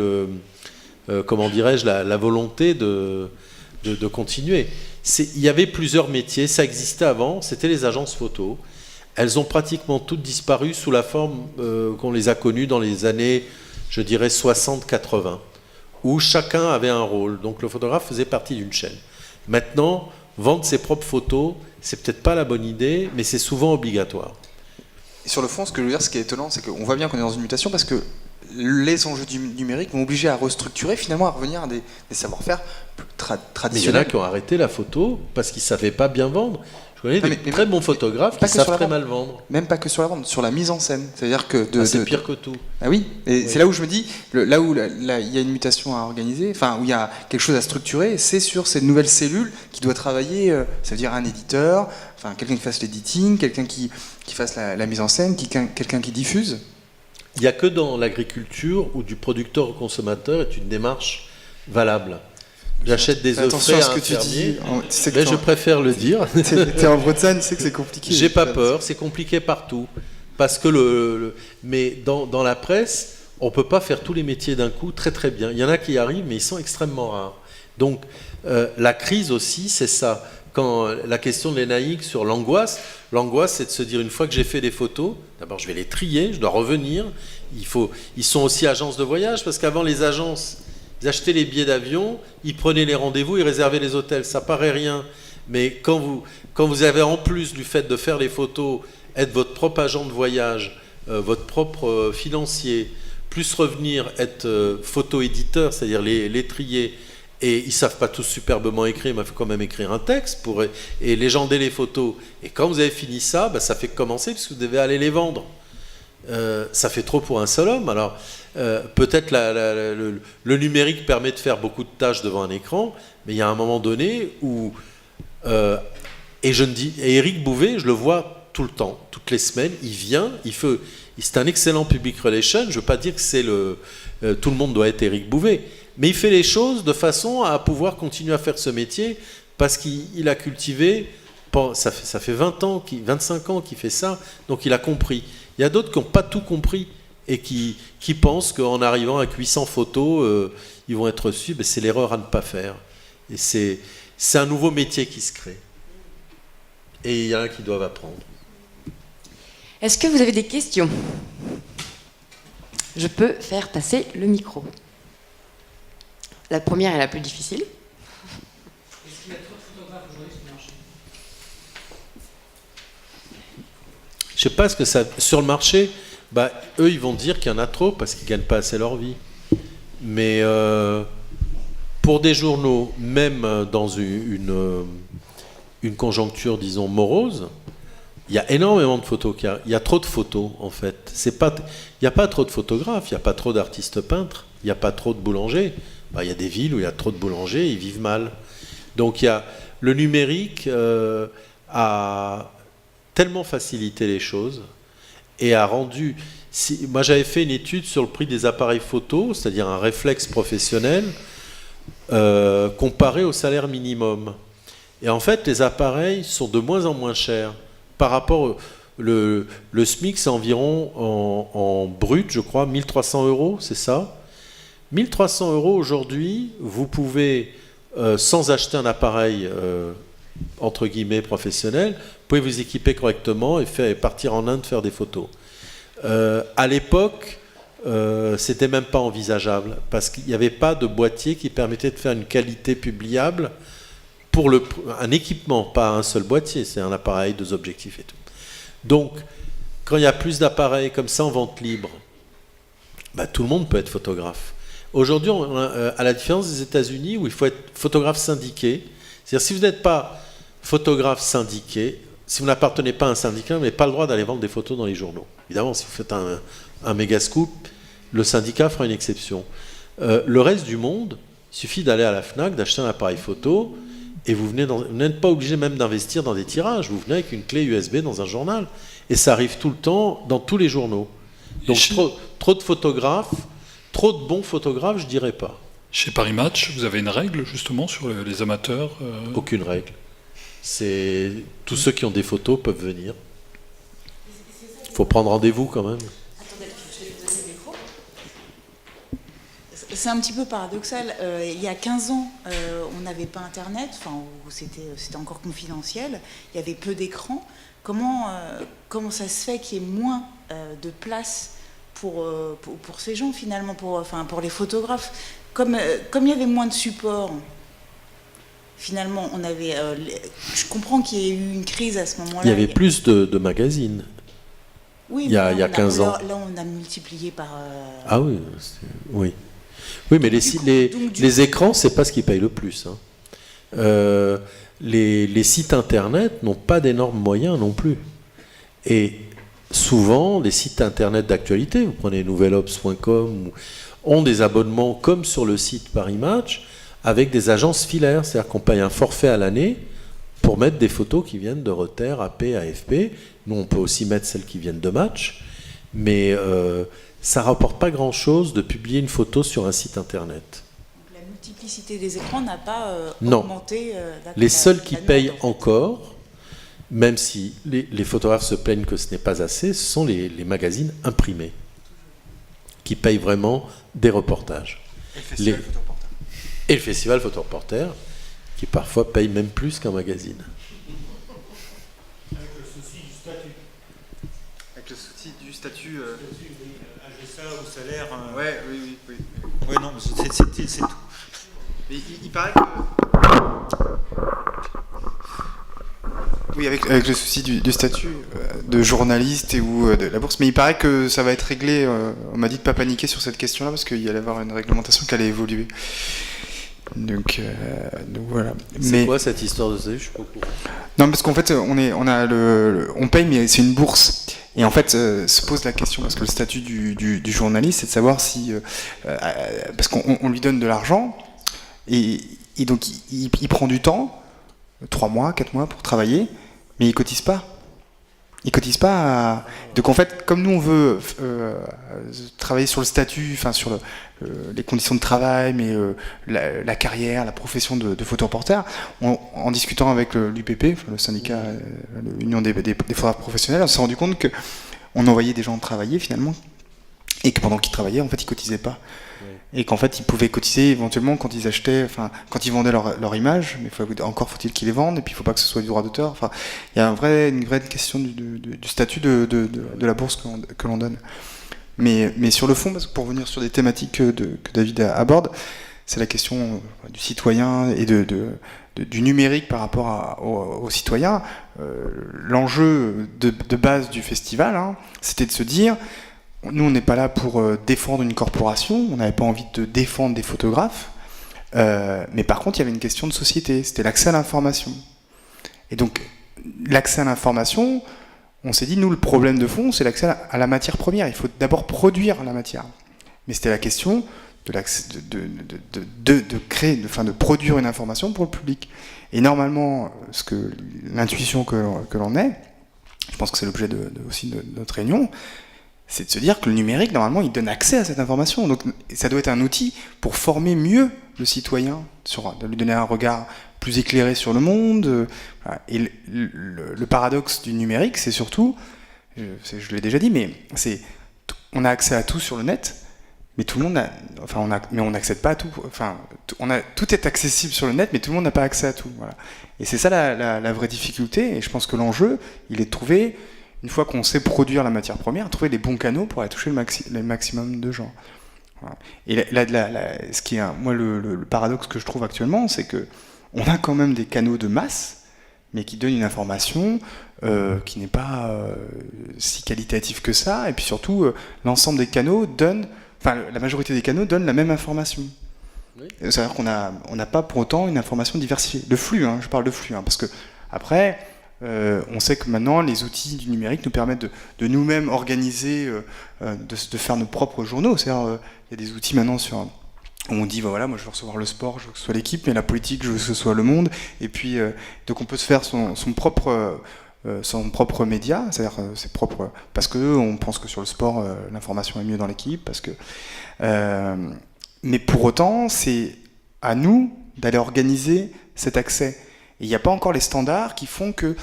la volonté de continuer. Il y avait plusieurs métiers, ça existait avant, c'était les agences photo. Elles ont pratiquement toutes disparu sous la forme qu'on les a connues dans les années, je dirais, 60-80, où chacun avait un rôle. Donc le photographe faisait partie d'une chaîne. Maintenant, vendre ses propres photos, c'est peut-être pas la bonne idée, mais c'est souvent obligatoire. Et sur le fond, ce que je veux dire, ce qui est étonnant, c'est qu'on voit bien qu'on est dans une mutation parce que les enjeux du numérique vont obliger à restructurer, finalement à revenir à des savoir-faire traditionnels. Mais il y en a qui ont arrêté la photo parce qu'ils ne savaient pas bien vendre. Je connais des très bons photographes qui savent très mal vendre. Même pas que sur la vente, sur la mise en scène. C'est-à-dire que c'est pire que tout. Ah oui, et c'est là où je me dis, là où il y a une mutation à organiser, enfin où il y a quelque chose à structurer, c'est sur ces nouvelles cellules qui doit travailler, ça veut dire un éditeur, enfin quelqu'un qui fasse l'editing, quelqu'un qui fasse la mise en scène, quelqu'un qui diffuse. Il n'y a que dans l'agriculture où du producteur au consommateur est une démarche valable. J'achète des œufs frais à un fermier, mais je préfère le dire. T'es en Bretagne, tu sais que c'est compliqué. J'ai pas peur, c'est compliqué partout. Parce que mais dans la presse, on ne peut pas faire tous les métiers d'un coup très très bien. Il y en a qui arrivent, mais ils sont extrêmement rares. Donc la crise aussi, c'est ça. Quand la question de l'Énaïque sur l'angoisse, c'est de se dire, une fois que j'ai fait des photos, d'abord je vais les trier, je dois revenir. Ils sont aussi agences de voyage, parce qu'avant les agences, ils achetaient les billets d'avion, ils prenaient les rendez-vous, ils réservaient les hôtels. Ça paraît rien, mais quand vous avez en plus du fait de faire les photos, être votre propre agent de voyage, votre propre financier, plus revenir être photo-éditeur, c'est-à-dire les trier, et ils ne savent pas tous superbement écrire, mais il faut quand même écrire un texte et légender les photos. Et quand vous avez fini ça, ça fait commencer, puisque vous devez aller les vendre. Ça fait trop pour un seul homme. Alors, peut-être le numérique permet de faire beaucoup de tâches devant un écran, mais il y a un moment donné où... et Éric Bouvet, je le vois tout le temps, toutes les semaines, il vient, c'est un excellent public relation, je ne veux pas dire que tout le monde doit être Éric Bouvet, mais il fait les choses de façon à pouvoir continuer à faire ce métier, parce qu'il a cultivé, ça fait 25 ans qu'il fait ça, donc il a compris. Il y a d'autres qui n'ont pas tout compris et qui pensent qu'en arrivant avec 800 photos, ils vont être reçus. C'est l'erreur à ne pas faire. Et c'est un nouveau métier qui se crée. Et il y en a qui doivent apprendre. Est-ce que vous avez des questions? Je peux faire passer le micro. La première est la plus difficile. Est-ce qu'il y a trop de photographes aujourd'hui sur le marché? Je ne sais pas ce que ça... Sur le marché, eux, ils vont dire qu'il y en a trop parce qu'ils ne gagnent pas assez leur vie. Mais pour des journaux, même dans une conjoncture, disons, morose, il y a énormément de photos. Il y a trop de photos, en fait. Il n'y a pas trop de photographes, il n'y a pas trop d'artistes peintres, il n'y a pas trop de boulangers. Il y a des villes où il y a trop de boulangers, ils vivent mal. Donc le numérique a tellement facilité les choses et a rendu... Moi, j'avais fait une étude sur le prix des appareils photo, c'est-à-dire un réflexe professionnel, comparé au salaire minimum. Et en fait, les appareils sont de moins en moins chers. Par rapport... Le SMIC, c'est environ, en brut, je crois, 1 300 €, c'est ça ? 1 300 € aujourd'hui, vous pouvez, sans acheter un appareil, entre guillemets, professionnel, vous pouvez vous équiper correctement et partir en Inde faire des photos. À l'époque, c'était même pas envisageable, parce qu'il n'y avait pas de boîtier qui permettait de faire une qualité publiable pour un équipement, pas un seul boîtier, c'est un appareil, 2 objectifs et tout. Donc, quand il y a plus d'appareils comme ça en vente libre, tout le monde peut être photographe. Aujourd'hui, à la différence des États-Unis, où il faut être photographe syndiqué, c'est-à-dire si vous n'êtes pas photographe syndiqué, si vous n'appartenez pas à un syndicat, vous n'avez pas le droit d'aller vendre des photos dans les journaux. Évidemment, si vous faites un méga scoop, le syndicat fera une exception. Le reste du monde, il suffit d'aller à la FNAC, d'acheter un appareil photo, et vous n'êtes pas obligé même d'investir dans des tirages. Vous venez avec une clé USB dans un journal. Et ça arrive tout le temps dans tous les journaux. Donc trop de photographes, trop de bons photographes, je dirais pas. Chez Paris Match, vous avez une règle justement sur les amateurs Aucune règle. C'est tous ceux qui ont des photos peuvent venir. Il faut prendre rendez-vous quand même. Attendez, je vais vous donner le micro. C'est un petit peu paradoxal. Il y a 15 ans, on n'avait pas Internet, c'était encore confidentiel. Il y avait peu d'écrans. Comment ça se fait qu'il y ait moins de place pour ces gens finalement, pour les photographes, comme il y avait moins de supports, finalement on avait je comprends qu'il y ait eu une crise à ce moment-là. Il y avait plus de magazines. Oui, il y a 15 ans. Là on a multiplié par Ah oui, oui. Oui, mais les écrans, c'est pas ce qui paye le plus. les sites internet n'ont pas d'énormes moyens non plus. Et souvent, les sites internet d'actualité, vous prenez nouvelobs.com, ont des abonnements comme sur le site Paris Match, avec des agences filaires, c'est-à-dire qu'on paye un forfait à l'année pour mettre des photos qui viennent de Reuters, AP, AFP. Nous, on peut aussi mettre celles qui viennent de Match, mais ça ne rapporte pas grand-chose de publier une photo sur un site internet. Donc, la multiplicité des écrans n'a pas Non. augmenté. Les seuls qui payent encore, même si les photographes se plaignent que ce n'est pas assez, ce sont les magazines imprimés, qui payent vraiment des reportages. Et le festival Photoreporter, qui parfois paye même plus qu'un magazine. Avec le souci du statut. Avec le souci du statut. AGSA ou salaire. Ouais, oui. Ouais, non, c'est tout. Mais il paraît que. Oui, avec le souci du statut de journaliste ou de la bourse, mais il paraît que ça va être réglé. On m'a dit de ne pas paniquer sur cette question-là parce qu'il y allait avoir une réglementation qui allait évoluer. Donc voilà. C'est quoi cette histoire de statut? Je suis pas au courant. Non, parce qu'en fait, on paye, mais c'est une bourse. Et en fait, se pose la question, parce que le statut du journaliste, c'est de savoir si... parce qu'on lui donne de l'argent, et donc il prend du temps, 3 mois, 4 mois pour travailler, mais il cotise pas. Il cotise pas. Donc en fait, comme nous on veut travailler sur le statut, enfin sur les conditions de travail, mais la carrière, la profession de photoreporter, en discutant avec l'UPP, le syndicat, l'Union des photographes professionnels, on s'est rendu compte que on envoyait des gens travailler finalement, et que pendant qu'ils travaillaient, en fait, ils cotisaient pas. Et qu'en fait, ils pouvaient cotiser éventuellement quand ils achetaient, enfin, quand ils vendaient leur image, mais encore faut-il qu'ils les vendent, et puis il ne faut pas que ce soit du droit d'auteur. Enfin, il y a une vraie question du statut de la bourse que l'on donne. Mais sur le fond, parce que pour revenir sur des thématiques que David aborde, c'est la question du citoyen et du numérique par rapport aux citoyens. L'enjeu de base du festival, c'était de se dire... Nous, on n'est pas là pour défendre une corporation, on n'avait pas envie de défendre des photographes, mais par contre, il y avait une question de société, c'était l'accès à l'information. Et donc, l'accès à l'information, on s'est dit, nous, le problème de fond, c'est l'accès à la matière première. Il faut d'abord produire la matière. Mais c'était la question de produire une information pour le public. Et normalement, l'intuition que l'on ait, je pense que c'est l'objet aussi de notre réunion, c'est de se dire que le numérique, normalement, il donne accès à cette information. Donc, ça doit être un outil pour former mieux le citoyen, de lui donner un regard plus éclairé sur le monde. Et le paradoxe du numérique, c'est surtout, je l'ai déjà dit, mais on a accès à tout sur le net, mais tout le monde mais on n'accède pas à tout. Enfin, tout est accessible sur le net, mais tout le monde n'a pas accès à tout. Voilà. Et c'est ça la vraie difficulté. Et je pense que l'enjeu, il est de trouver, une fois qu'on sait produire la matière première, trouver les bons canaux pour aller toucher le maximum de gens. Voilà. Et ce qui est le paradoxe que je trouve actuellement, c'est que on a quand même des canaux de masse, mais qui donnent une information qui n'est pas si qualitative que ça. Et puis surtout, l'ensemble des canaux la majorité des canaux donnent la même information. Oui. C'est-à-dire qu'on n'a pas pour autant une information diversifiée. Le flux, je parle de flux, parce que après, on sait que maintenant, les outils du numérique nous permettent de nous-mêmes organiser, de faire nos propres journaux. C'est-à-dire, il y a des outils maintenant où on dit, moi je veux recevoir le sport, je veux que ce soit l'équipe, mais la politique, je veux que ce soit le monde. Et puis, donc on peut se faire son propre média, c'est-à-dire ses propres, parce qu'on pense que sur le sport, l'information est mieux dans l'équipe, mais pour autant, c'est à nous d'aller organiser cet accès. Et il n'y a pas encore les standards qui font que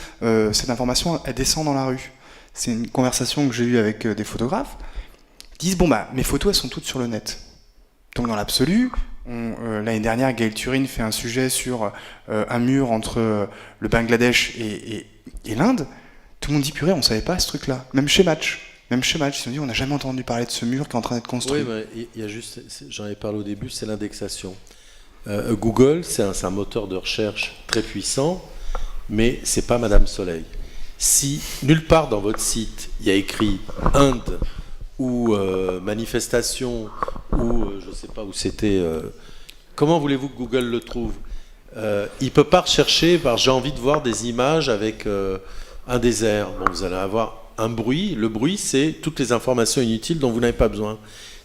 cette information elle descend dans la rue. C'est une conversation que j'ai eue avec des photographes. Ils disent, mes photos, elles sont toutes sur le net. Donc dans l'absolu, l'année dernière, Gaël Turin fait un sujet sur un mur entre le Bangladesh et l'Inde. Tout le monde dit, purée, on ne savait pas ce truc-là. Même chez Match, ils se sont dit, on n'a jamais entendu parler de ce mur qui est en train d'être construit. Oui, il y a juste, j'en ai parlé au début, c'est l'indexation. Google, c'est un moteur de recherche très puissant, mais c'est pas Madame Soleil. Si nulle part dans votre site, il y a écrit Inde ou manifestation ou je ne sais pas où c'était, comment voulez-vous que Google le trouve ? il ne peut pas rechercher par j'ai envie de voir des images avec un désert. Bon, vous allez avoir un bruit. Le bruit, c'est toutes les informations inutiles dont vous n'avez pas besoin.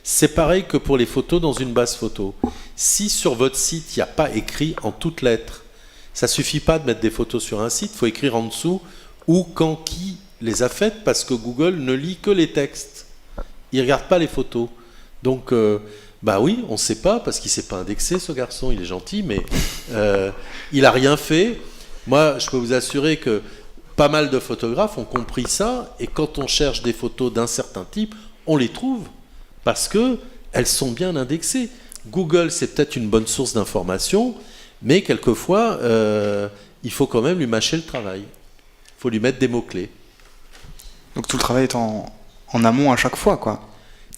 C'est pareil que pour les photos dans une base photo. Si sur votre site, il n'y a pas écrit en toutes lettres, ça ne suffit pas de mettre des photos sur un site, il faut écrire en dessous où, quand, qui les a faites, parce que Google ne lit que les textes. Il ne regarde pas les photos. Donc, bah oui, on ne sait pas, parce qu'il ne s'est pas indexé, ce garçon, il est gentil, mais il n'a rien fait. Moi, je peux vous assurer que pas mal de photographes ont compris ça, et quand on cherche des photos d'un certain type, on les trouve, parce qu'elles sont bien indexées. Google, c'est peut-être une bonne source d'information, mais quelquefois, il faut quand même lui mâcher le travail. Il faut lui mettre des mots-clés. Donc tout le travail est en amont à chaque fois, quoi.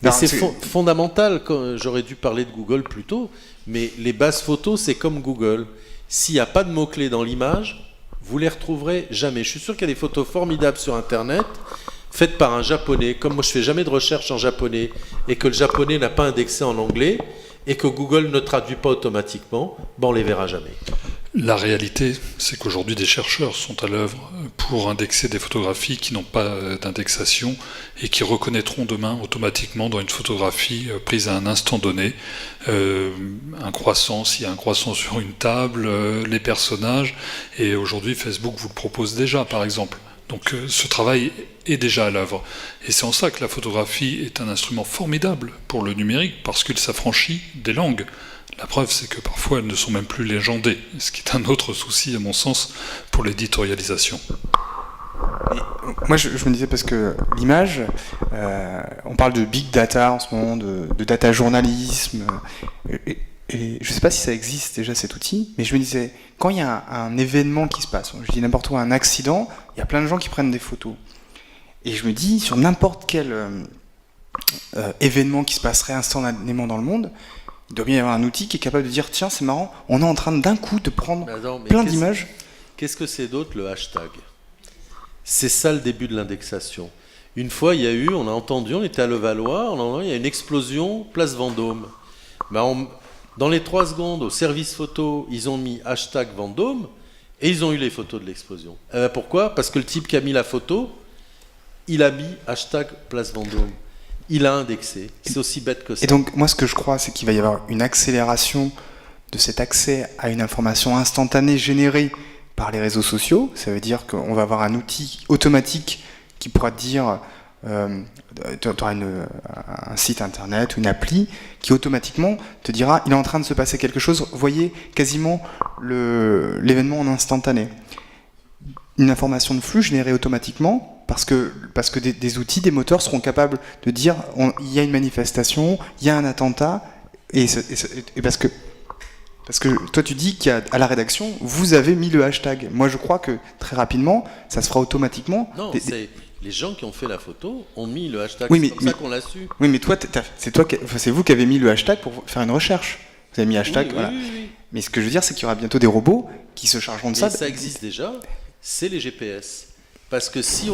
Mais c'est fondamental. J'aurais dû parler de Google plus tôt, mais les bases photos, c'est comme Google. S'il n'y a pas de mots-clés dans l'image, vous les retrouverez jamais. Je suis sûr qu'il y a des photos formidables sur Internet, faites par un japonais. Comme moi, je fais jamais de recherche en japonais, et que le japonais n'a pas indexé en anglais, et que Google ne traduit pas automatiquement, ben on les verra jamais. La réalité, c'est qu'aujourd'hui, des chercheurs sont à l'œuvre pour indexer des photographies qui n'ont pas d'indexation et qui reconnaîtront demain automatiquement dans une photographie prise à un instant donné un croissant, s'il y a un croissant sur une table, les personnages. Et aujourd'hui, Facebook vous le propose déjà, par exemple. Donc ce travail est déjà à l'œuvre. Et c'est en ça que la photographie est un instrument formidable pour le numérique, parce qu'il s'affranchit des langues. La preuve, c'est que parfois, elles ne sont même plus légendées, ce qui est un autre souci, à mon sens, pour l'éditorialisation. Moi, je me disais, parce que l'image, on parle de big data en ce moment, de data journalisme, et je ne sais pas si ça existe déjà, cet outil, mais je me disais, quand il y a un événement qui se passe, je dis n'importe où, un accident, il y a plein de gens qui prennent des photos. Et je me dis, sur n'importe quel événement qui se passerait instantanément dans le monde, il doit bien y avoir un outil qui est capable de dire, tiens, c'est marrant, on est en train d'un coup de prendre plein d'images. Qu'est-ce que c'est d'autre, le hashtag? C'est ça le début de l'indexation. Une fois, il y a eu, on a entendu, on était à Levallois, il y a une explosion, place Vendôme. Dans les 3 secondes, au service photo, ils ont mis hashtag Vendôme, et ils ont eu les photos de l'explosion. Pourquoi? Parce que le type qui a mis la photo, il a mis hashtag place Vendôme. Il a indexé. C'est aussi bête que ça. Et donc, moi, ce que je crois, c'est qu'il va y avoir une accélération de cet accès à une information instantanée générée par les réseaux sociaux. Ça veut dire qu'on va avoir un outil automatique qui pourra te dire, tu auras un site internet ou une appli qui automatiquement te dira, il est en train de se passer quelque chose. Voyez quasiment l'événement en instantané. Une information de flux générée automatiquement, parce que des outils, des moteurs seront capables de dire il y a une manifestation, il y a un attentat, et parce que toi tu dis qu'à la rédaction, vous avez mis le hashtag. Moi je crois que très rapidement, ça se fera automatiquement. Non, c'est les gens qui ont fait la photo ont mis le hashtag, oui, c'est comme ça qu'on l'a su. Oui, mais toi, c'est vous qui avez mis le hashtag pour faire une recherche. Vous avez mis hashtag, oui, voilà. Oui. Mais ce que je veux dire, c'est qu'il y aura bientôt des robots qui se chargeront de ça. Ça existe déjà, c'est les GPS. Parce que si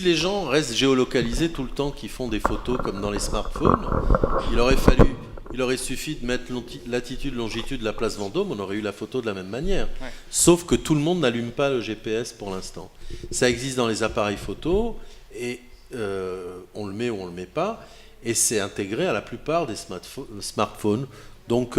les gens restent géolocalisés tout le temps, qui font des photos comme dans les smartphones, il aurait suffi de mettre latitude, longitude de la place Vendôme, on aurait eu la photo de la même manière. Ouais. Sauf que tout le monde n'allume pas le GPS pour l'instant. Ça existe dans les appareils photo, et on le met ou on le met pas, et c'est intégré à la plupart des smartphones. Donc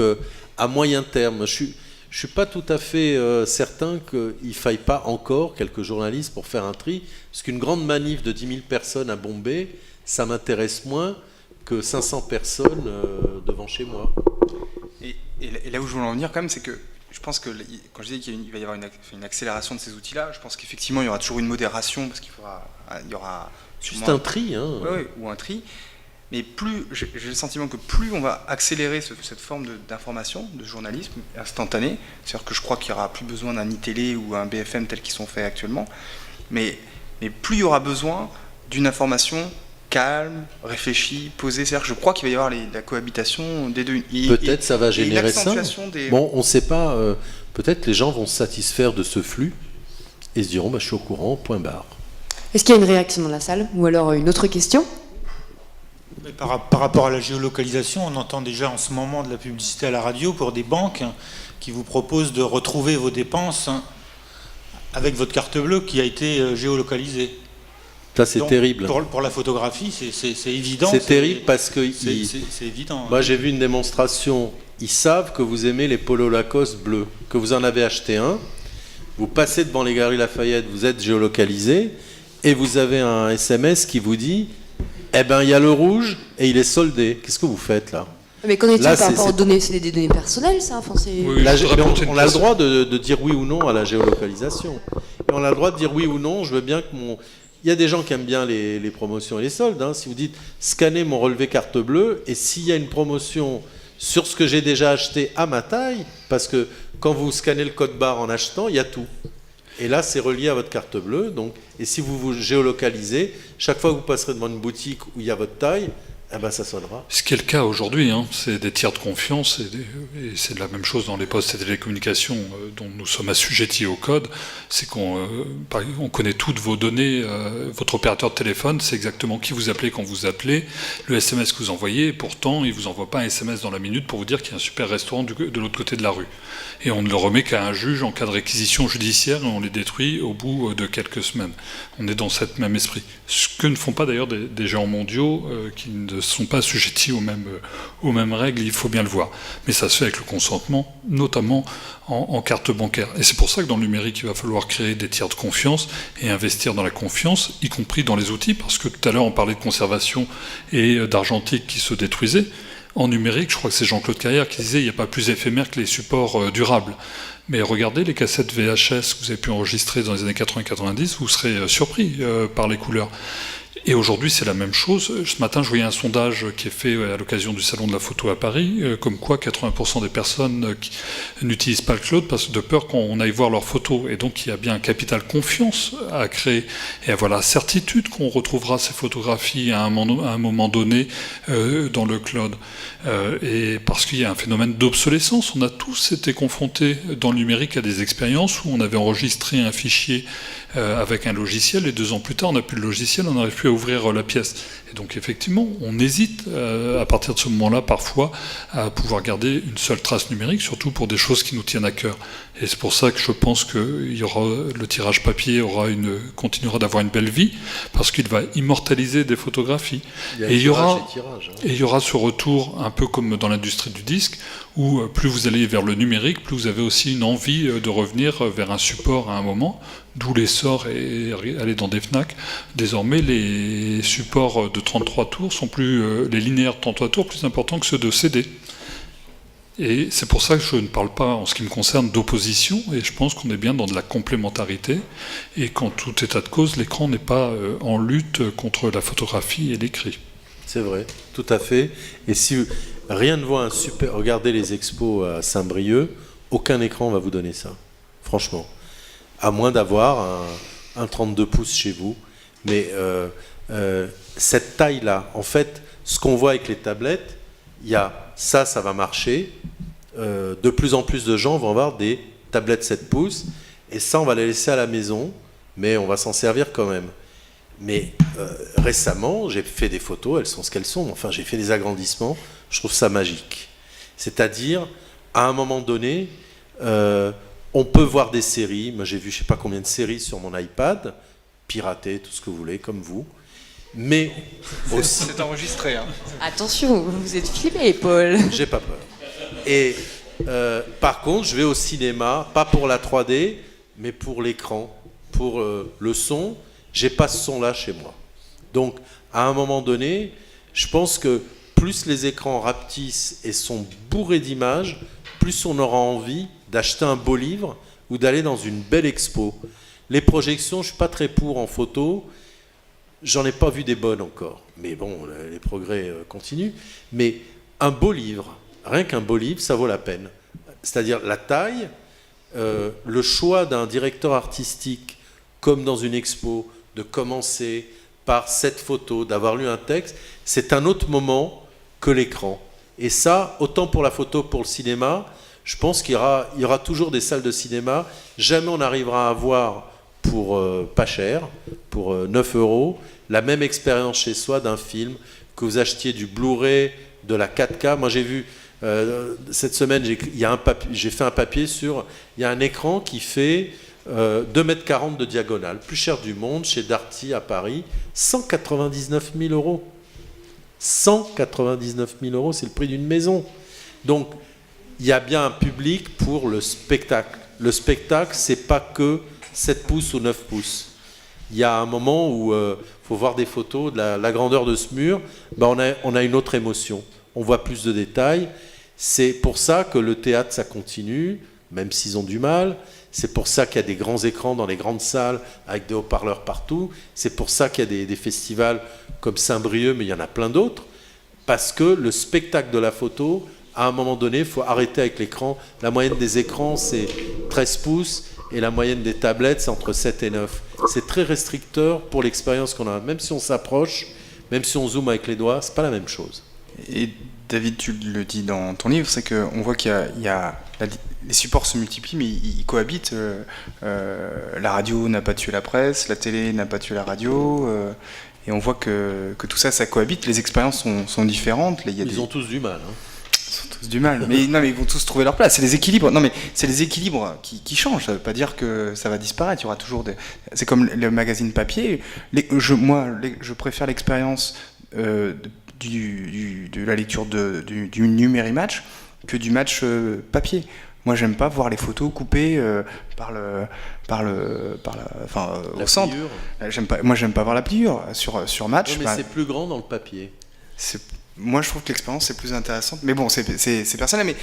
à moyen terme, je suis pas tout à fait certain qu'il faille pas encore quelques journalistes pour faire un tri, parce qu'une grande manif de 10 000 personnes à Bombay, ça m'intéresse moins que 500 personnes devant chez moi. Et là où je voulais en venir quand même, c'est que je pense que quand je disais qu'il va y avoir une accélération de ces outils-là, je pense qu'effectivement il y aura toujours une modération, parce qu'il y aura juste un tri, hein. Ouais, ou un tri. Mais j'ai le sentiment que plus on va accélérer cette forme d'information, de journalisme instantané, c'est-à-dire que je crois qu'il n'y aura plus besoin d'un iTélé ou un BFM tel qu'ils sont faits actuellement, mais plus il y aura besoin d'une information calme, réfléchie, posée. C'est-à-dire que je crois qu'il va y avoir la cohabitation des deux. Peut-être ça va générer ça. Bon, on ne sait pas. Peut-être les gens vont se satisfaire de ce flux et se diront, je suis au courant, point barre. Est-ce qu'il y a une réaction dans la salle? Ou alors une autre question? Par rapport à la géolocalisation, on entend déjà en ce moment de la publicité à la radio pour des banques qui vous propose de retrouver vos dépenses avec votre carte bleue qui a été géolocalisée. Ça, c'est Donc, terrible. Pour la photographie, c'est évident. C'est terrible parce que c'est évident. moi, j'ai vu une démonstration. Ils savent que vous aimez les polos Lacoste bleus, que vous en avez acheté un. Vous passez devant les Galeries Lafayette, vous êtes géolocalisé, et vous avez un SMS qui vous dit « Eh ben, il y a le rouge et il est soldé. » Qu'est-ce que vous faites là? Mais qu'en est-il Là, par rapport c'est- aux données? C'est des données personnelles, ça, enfin, c'est... Oui, Là, je voudrais apporter une on a le précision. droit de dire oui ou non à la géolocalisation. Et on a le droit de dire oui ou non, je veux bien que mon... Il y a des gens qui aiment bien les promotions et les soldes. Hein. Si vous dites scannez mon relevé carte bleue, et s'il y a une promotion sur ce que j'ai déjà acheté à ma taille, parce que quand vous scannez le code barre en achetant, il y a tout. Et là, c'est relié à votre carte bleue. Donc, et si vous vous géolocalisez, chaque fois que vous passerez devant une boutique où il y a votre taille, eh ben, ça sonnera. Ce qui est le cas aujourd'hui, hein, c'est des tiers de confiance, et c'est la même chose dans les postes et télécommunications dont nous sommes assujettis au code, c'est qu'on on connaît toutes vos données, votre opérateur de téléphone, c'est exactement qui vous appelez quand vous appelez, le SMS que vous envoyez, et pourtant il ne vous envoie pas un SMS dans la minute pour vous dire qu'il y a un super restaurant de l'autre côté de la rue. Et on ne le remet qu'à un juge en cas de réquisition judiciaire, et on les détruit au bout de quelques semaines. On est dans cet même esprit. Ce que ne font pas d'ailleurs des géants mondiaux qui ne sont pas assujettis aux mêmes règles, il faut bien le voir. Mais ça se fait avec le consentement, notamment en carte bancaire. Et c'est pour ça que dans le numérique, il va falloir créer des tiers de confiance et investir dans la confiance, y compris dans les outils, parce que tout à l'heure on parlait de conservation et d'argentique qui se détruisaient. En numérique, je crois que c'est Jean-Claude Carrière qui disait il n'y a pas plus éphémère que les supports durables. Mais regardez les cassettes VHS que vous avez pu enregistrer dans les années 80-90, vous serez surpris par les couleurs. Et aujourd'hui, c'est la même chose. Ce matin, je voyais un sondage qui est fait à l'occasion du Salon de la photo à Paris, comme quoi 80% des personnes qui n'utilisent pas le cloud parce de peur qu'on aille voir leurs photos. Et donc, il y a bien un capital confiance à créer et avoir la certitude qu'on retrouvera ces photographies à un moment donné dans le cloud. Et parce qu'il y a un phénomène d'obsolescence. On a tous été confrontés dans le numérique à des expériences où on avait enregistré un fichier avec un logiciel et 2 ans plus tard, on n'a plus le logiciel, on n'arrive plus à ouvrir la pièce. Et donc effectivement, on hésite à partir de ce moment-là parfois à pouvoir garder une seule trace numérique, surtout pour des choses qui nous tiennent à cœur. Et c'est pour ça que je pense que le tirage papier continuera d'avoir une belle vie, parce qu'il va immortaliser des photographies. Et il y aura ce retour, un peu comme dans l'industrie du disque, où plus vous allez vers le numérique, plus vous avez aussi une envie de revenir vers un support à un moment, d'où l'essor et aller dans des FNAC. Désormais, les supports de 33 tours sont plus, les linéaires de 33 tours, plus importants que ceux de CD. Et c'est pour ça que je ne parle pas, en ce qui me concerne, d'opposition, et je pense qu'on est bien dans de la complémentarité, et qu'en tout état de cause, l'écran n'est pas en lutte contre la photographie et l'écrit. C'est vrai, tout à fait. Et si rien ne vaut un super... Regardez les expos à Saint-Brieuc, aucun écran va vous donner ça, franchement. À moins d'avoir un 32 pouces chez vous. Mais cette taille-là, en fait, ce qu'on voit avec les tablettes, il y a ça va marcher. De plus en plus de gens vont avoir des tablettes 7 pouces, et ça, on va les laisser à la maison, mais on va s'en servir quand même. Mais récemment, j'ai fait des photos, elles sont ce qu'elles sont, enfin j'ai fait des agrandissements, je trouve ça magique. C'est-à-dire, à un moment donné, on peut voir des séries, moi j'ai vu je ne sais pas combien de séries sur mon iPad, piratées, tout ce que vous voulez, comme vous, mais aussi... C'est enregistré. Hein. Attention, vous êtes filmé, Paul. J'ai pas peur. Et par contre, je vais au cinéma, pas pour la 3D, mais pour l'écran, pour le son. J'ai pas ce son-là chez moi. Donc, à un moment donné, je pense que plus les écrans rapetissent et sont bourrés d'images, plus on aura envie d'acheter un beau livre ou d'aller dans une belle expo. Les projections, je suis pas très pour en photo. J'en ai pas vu des bonnes encore. Mais bon, les progrès continuent. Mais un beau livre, rien qu'un beau livre, ça vaut la peine. C'est-à-dire la taille, le choix d'un directeur artistique, comme dans une expo, de commencer par cette photo, d'avoir lu un texte, c'est un autre moment que l'écran. Et ça, autant pour la photo, pour le cinéma, je pense qu'il y aura toujours des salles de cinéma. Jamais on n'arrivera à avoir pour pas cher, pour 9 €, la même expérience chez soi d'un film, que vous achetiez du Blu-ray, de la 4K. Moi j'ai vu Cette semaine, j'ai fait un papier sur... Il y a un écran qui fait 2,40 m de diagonale, plus cher du monde, chez Darty à Paris, 199 000 €. 199 000 €, c'est le prix d'une maison. Donc, il y a bien un public pour le spectacle. Le spectacle, c'est pas que 7 pouces ou 9 pouces. Il y a un moment où faut voir des photos de la grandeur de ce mur, on a une autre émotion. On voit plus de détails. C'est pour ça que le théâtre, ça continue, même s'ils ont du mal. C'est pour ça qu'il y a des grands écrans dans les grandes salles avec des haut-parleurs partout. C'est pour ça qu'il y a des festivals comme Saint-Brieuc, mais il y en a plein d'autres. Parce que le spectacle de la photo, à un moment donné, il faut arrêter avec l'écran. La moyenne des écrans, c'est 13 pouces. Et la moyenne des tablettes, c'est entre 7 et 9. C'est très restricteur pour l'expérience qu'on a. Même si on s'approche, même si on zoome avec les doigts, c'est pas la même chose. Et David, tu le dis dans ton livre, c'est qu'on voit qu'il y a les supports se multiplient, mais ils cohabitent. La radio n'a pas tué la presse, la télé n'a pas tué la radio, et on voit que tout ça, ça cohabite. Les expériences sont différentes. Ils ont tous du mal. Ils ont tous du mal, mais non, mais ils vont tous trouver leur place. C'est les équilibres. Non, mais c'est les équilibres qui changent. Ça veut pas dire que ça va disparaître. Il y aura toujours des. C'est comme le magazine papier. Je préfère l'expérience de la lecture du Numéri-Match que du match papier. Moi, j'aime pas voir les photos coupées au centre. J'aime pas voir la pliure sur match. Non, mais c'est plus grand dans le papier. Moi, je trouve que l'expérience est plus intéressante. Mais bon, c'est personnel. Mais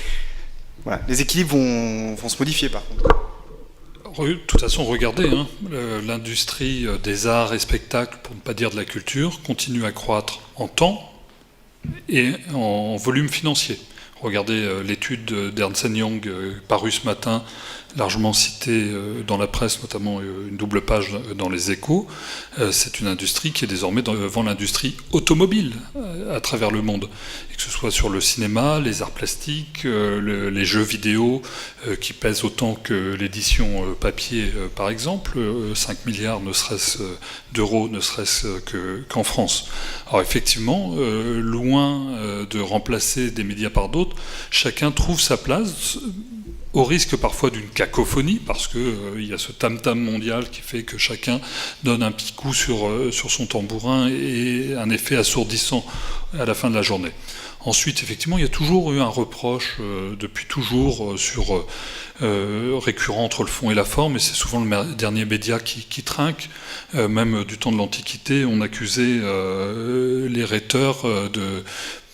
voilà, les équilibres vont se modifier par contre. De toute façon, regardez, l'industrie des arts et spectacles, pour ne pas dire de la culture, continue à croître en temps et en volume financier. Regardez l'étude d'Ernst & Young parue ce matin, largement citée dans la presse, notamment une double page dans les Échos. C'est une industrie qui est désormais devant l'industrie automobile à travers le monde. Et que ce soit sur le cinéma, les arts plastiques, les jeux vidéo, qui pèsent autant que l'édition papier, par exemple, 5 milliards d'euros, ne serait-ce qu'en France. Alors effectivement, loin de remplacer des médias par d'autres, chacun trouve sa place, au risque parfois d'une cacophonie, parce qu'il y a ce tam-tam mondial qui fait que chacun donne un petit coup sur son tambourin et un effet assourdissant à la fin de la journée. Ensuite, effectivement, il y a toujours eu un reproche, depuis toujours, récurrent entre le fond et la forme, et c'est souvent le dernier média qui trinque. Même du temps de l'Antiquité, on accusait les rhéteurs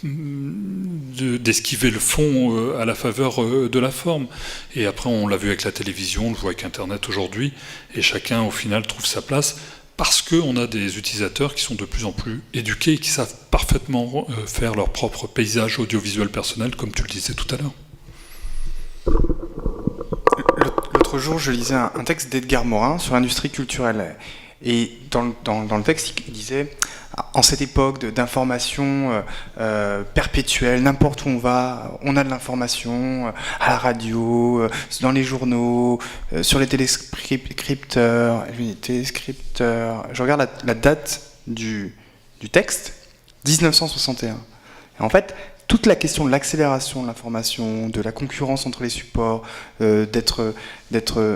d'esquiver le fond à la faveur de la forme. Et après, on l'a vu avec la télévision, on le voit avec Internet aujourd'hui, et chacun, au final, trouve sa place, parce qu'on a des utilisateurs qui sont de plus en plus éduqués et qui savent parfaitement faire leur propre paysage audiovisuel personnel, comme tu le disais tout à l'heure. L'autre jour, je lisais un texte d'Edgar Morin sur l'industrie culturelle. Et dans le texte, il disait, en cette époque d'information perpétuelle, n'importe où on va, on a de l'information, à la radio, dans les journaux, sur les téléscripteurs. Je regarde la date du texte, 1961. Et en fait, toute la question de l'accélération de l'information, de la concurrence entre les supports, d'être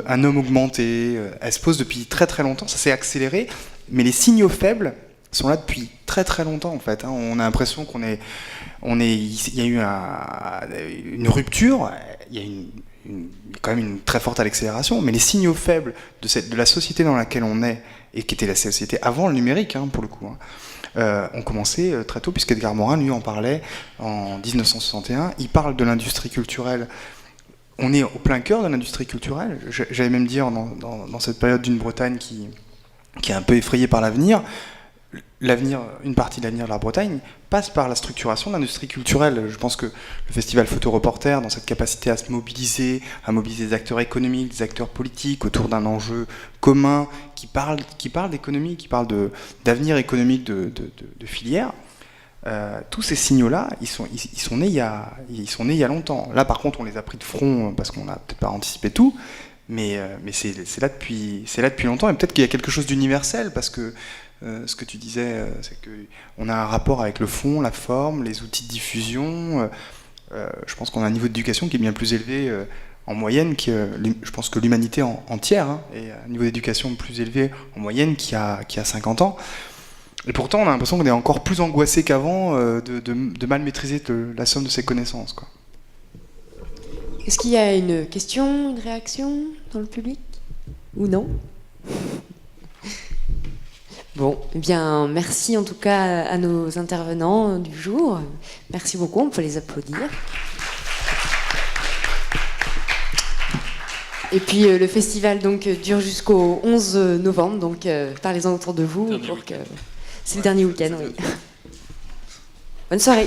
un homme augmenté, elle se pose depuis très très longtemps. Ça s'est accéléré, mais les signaux faibles sont là depuis très très longtemps en fait. On a l'impression il y a eu une rupture, il y a quand même une très forte accélération, mais les signaux faibles de la société dans laquelle on est, et qui était la société avant le numérique pour le coup, ont commencé très tôt, puisque Edgar Morin, lui, en parlait en 1961. Il parle de l'industrie culturelle. On est au plein cœur de l'industrie culturelle. J'allais même dire, dans cette période d'une Bretagne qui est un peu effrayée par l'avenir, une partie de l'avenir de la Bretagne passe par la structuration de l'industrie culturelle. Je pense que le festival Photoreporter, dans cette capacité à se mobiliser, des acteurs économiques, des acteurs politiques autour d'un enjeu commun qui parle d'économie, qui parle d'avenir économique de filières, tous ces signaux-là, ils sont nés il y a longtemps. Là, par contre, on les a pris de front parce qu'on n'a peut-être pas anticipé tout. Mais c'est là depuis longtemps, et peut-être qu'il y a quelque chose d'universel, parce que ce que tu disais, c'est qu'on a un rapport avec le fond, la forme, les outils de diffusion. Je pense qu'on a un niveau d'éducation qui est bien plus élevé en moyenne, je pense que l'humanité entière hein, est à un niveau d'éducation plus élevé en moyenne qu'il y a 50 ans. Et pourtant, on a l'impression qu'on est encore plus angoissé qu'avant de mal maîtriser la somme de ses connaissances, quoi. Est-ce qu'il y a une question, une réaction dans le public? Ou non? Bon, eh bien, merci en tout cas à nos intervenants du jour. Merci beaucoup, on peut les applaudir. Et puis le festival donc dure jusqu'au 11 novembre, donc parlez-en autour de vous. C'est le dernier week-end, oui. Bonne soirée.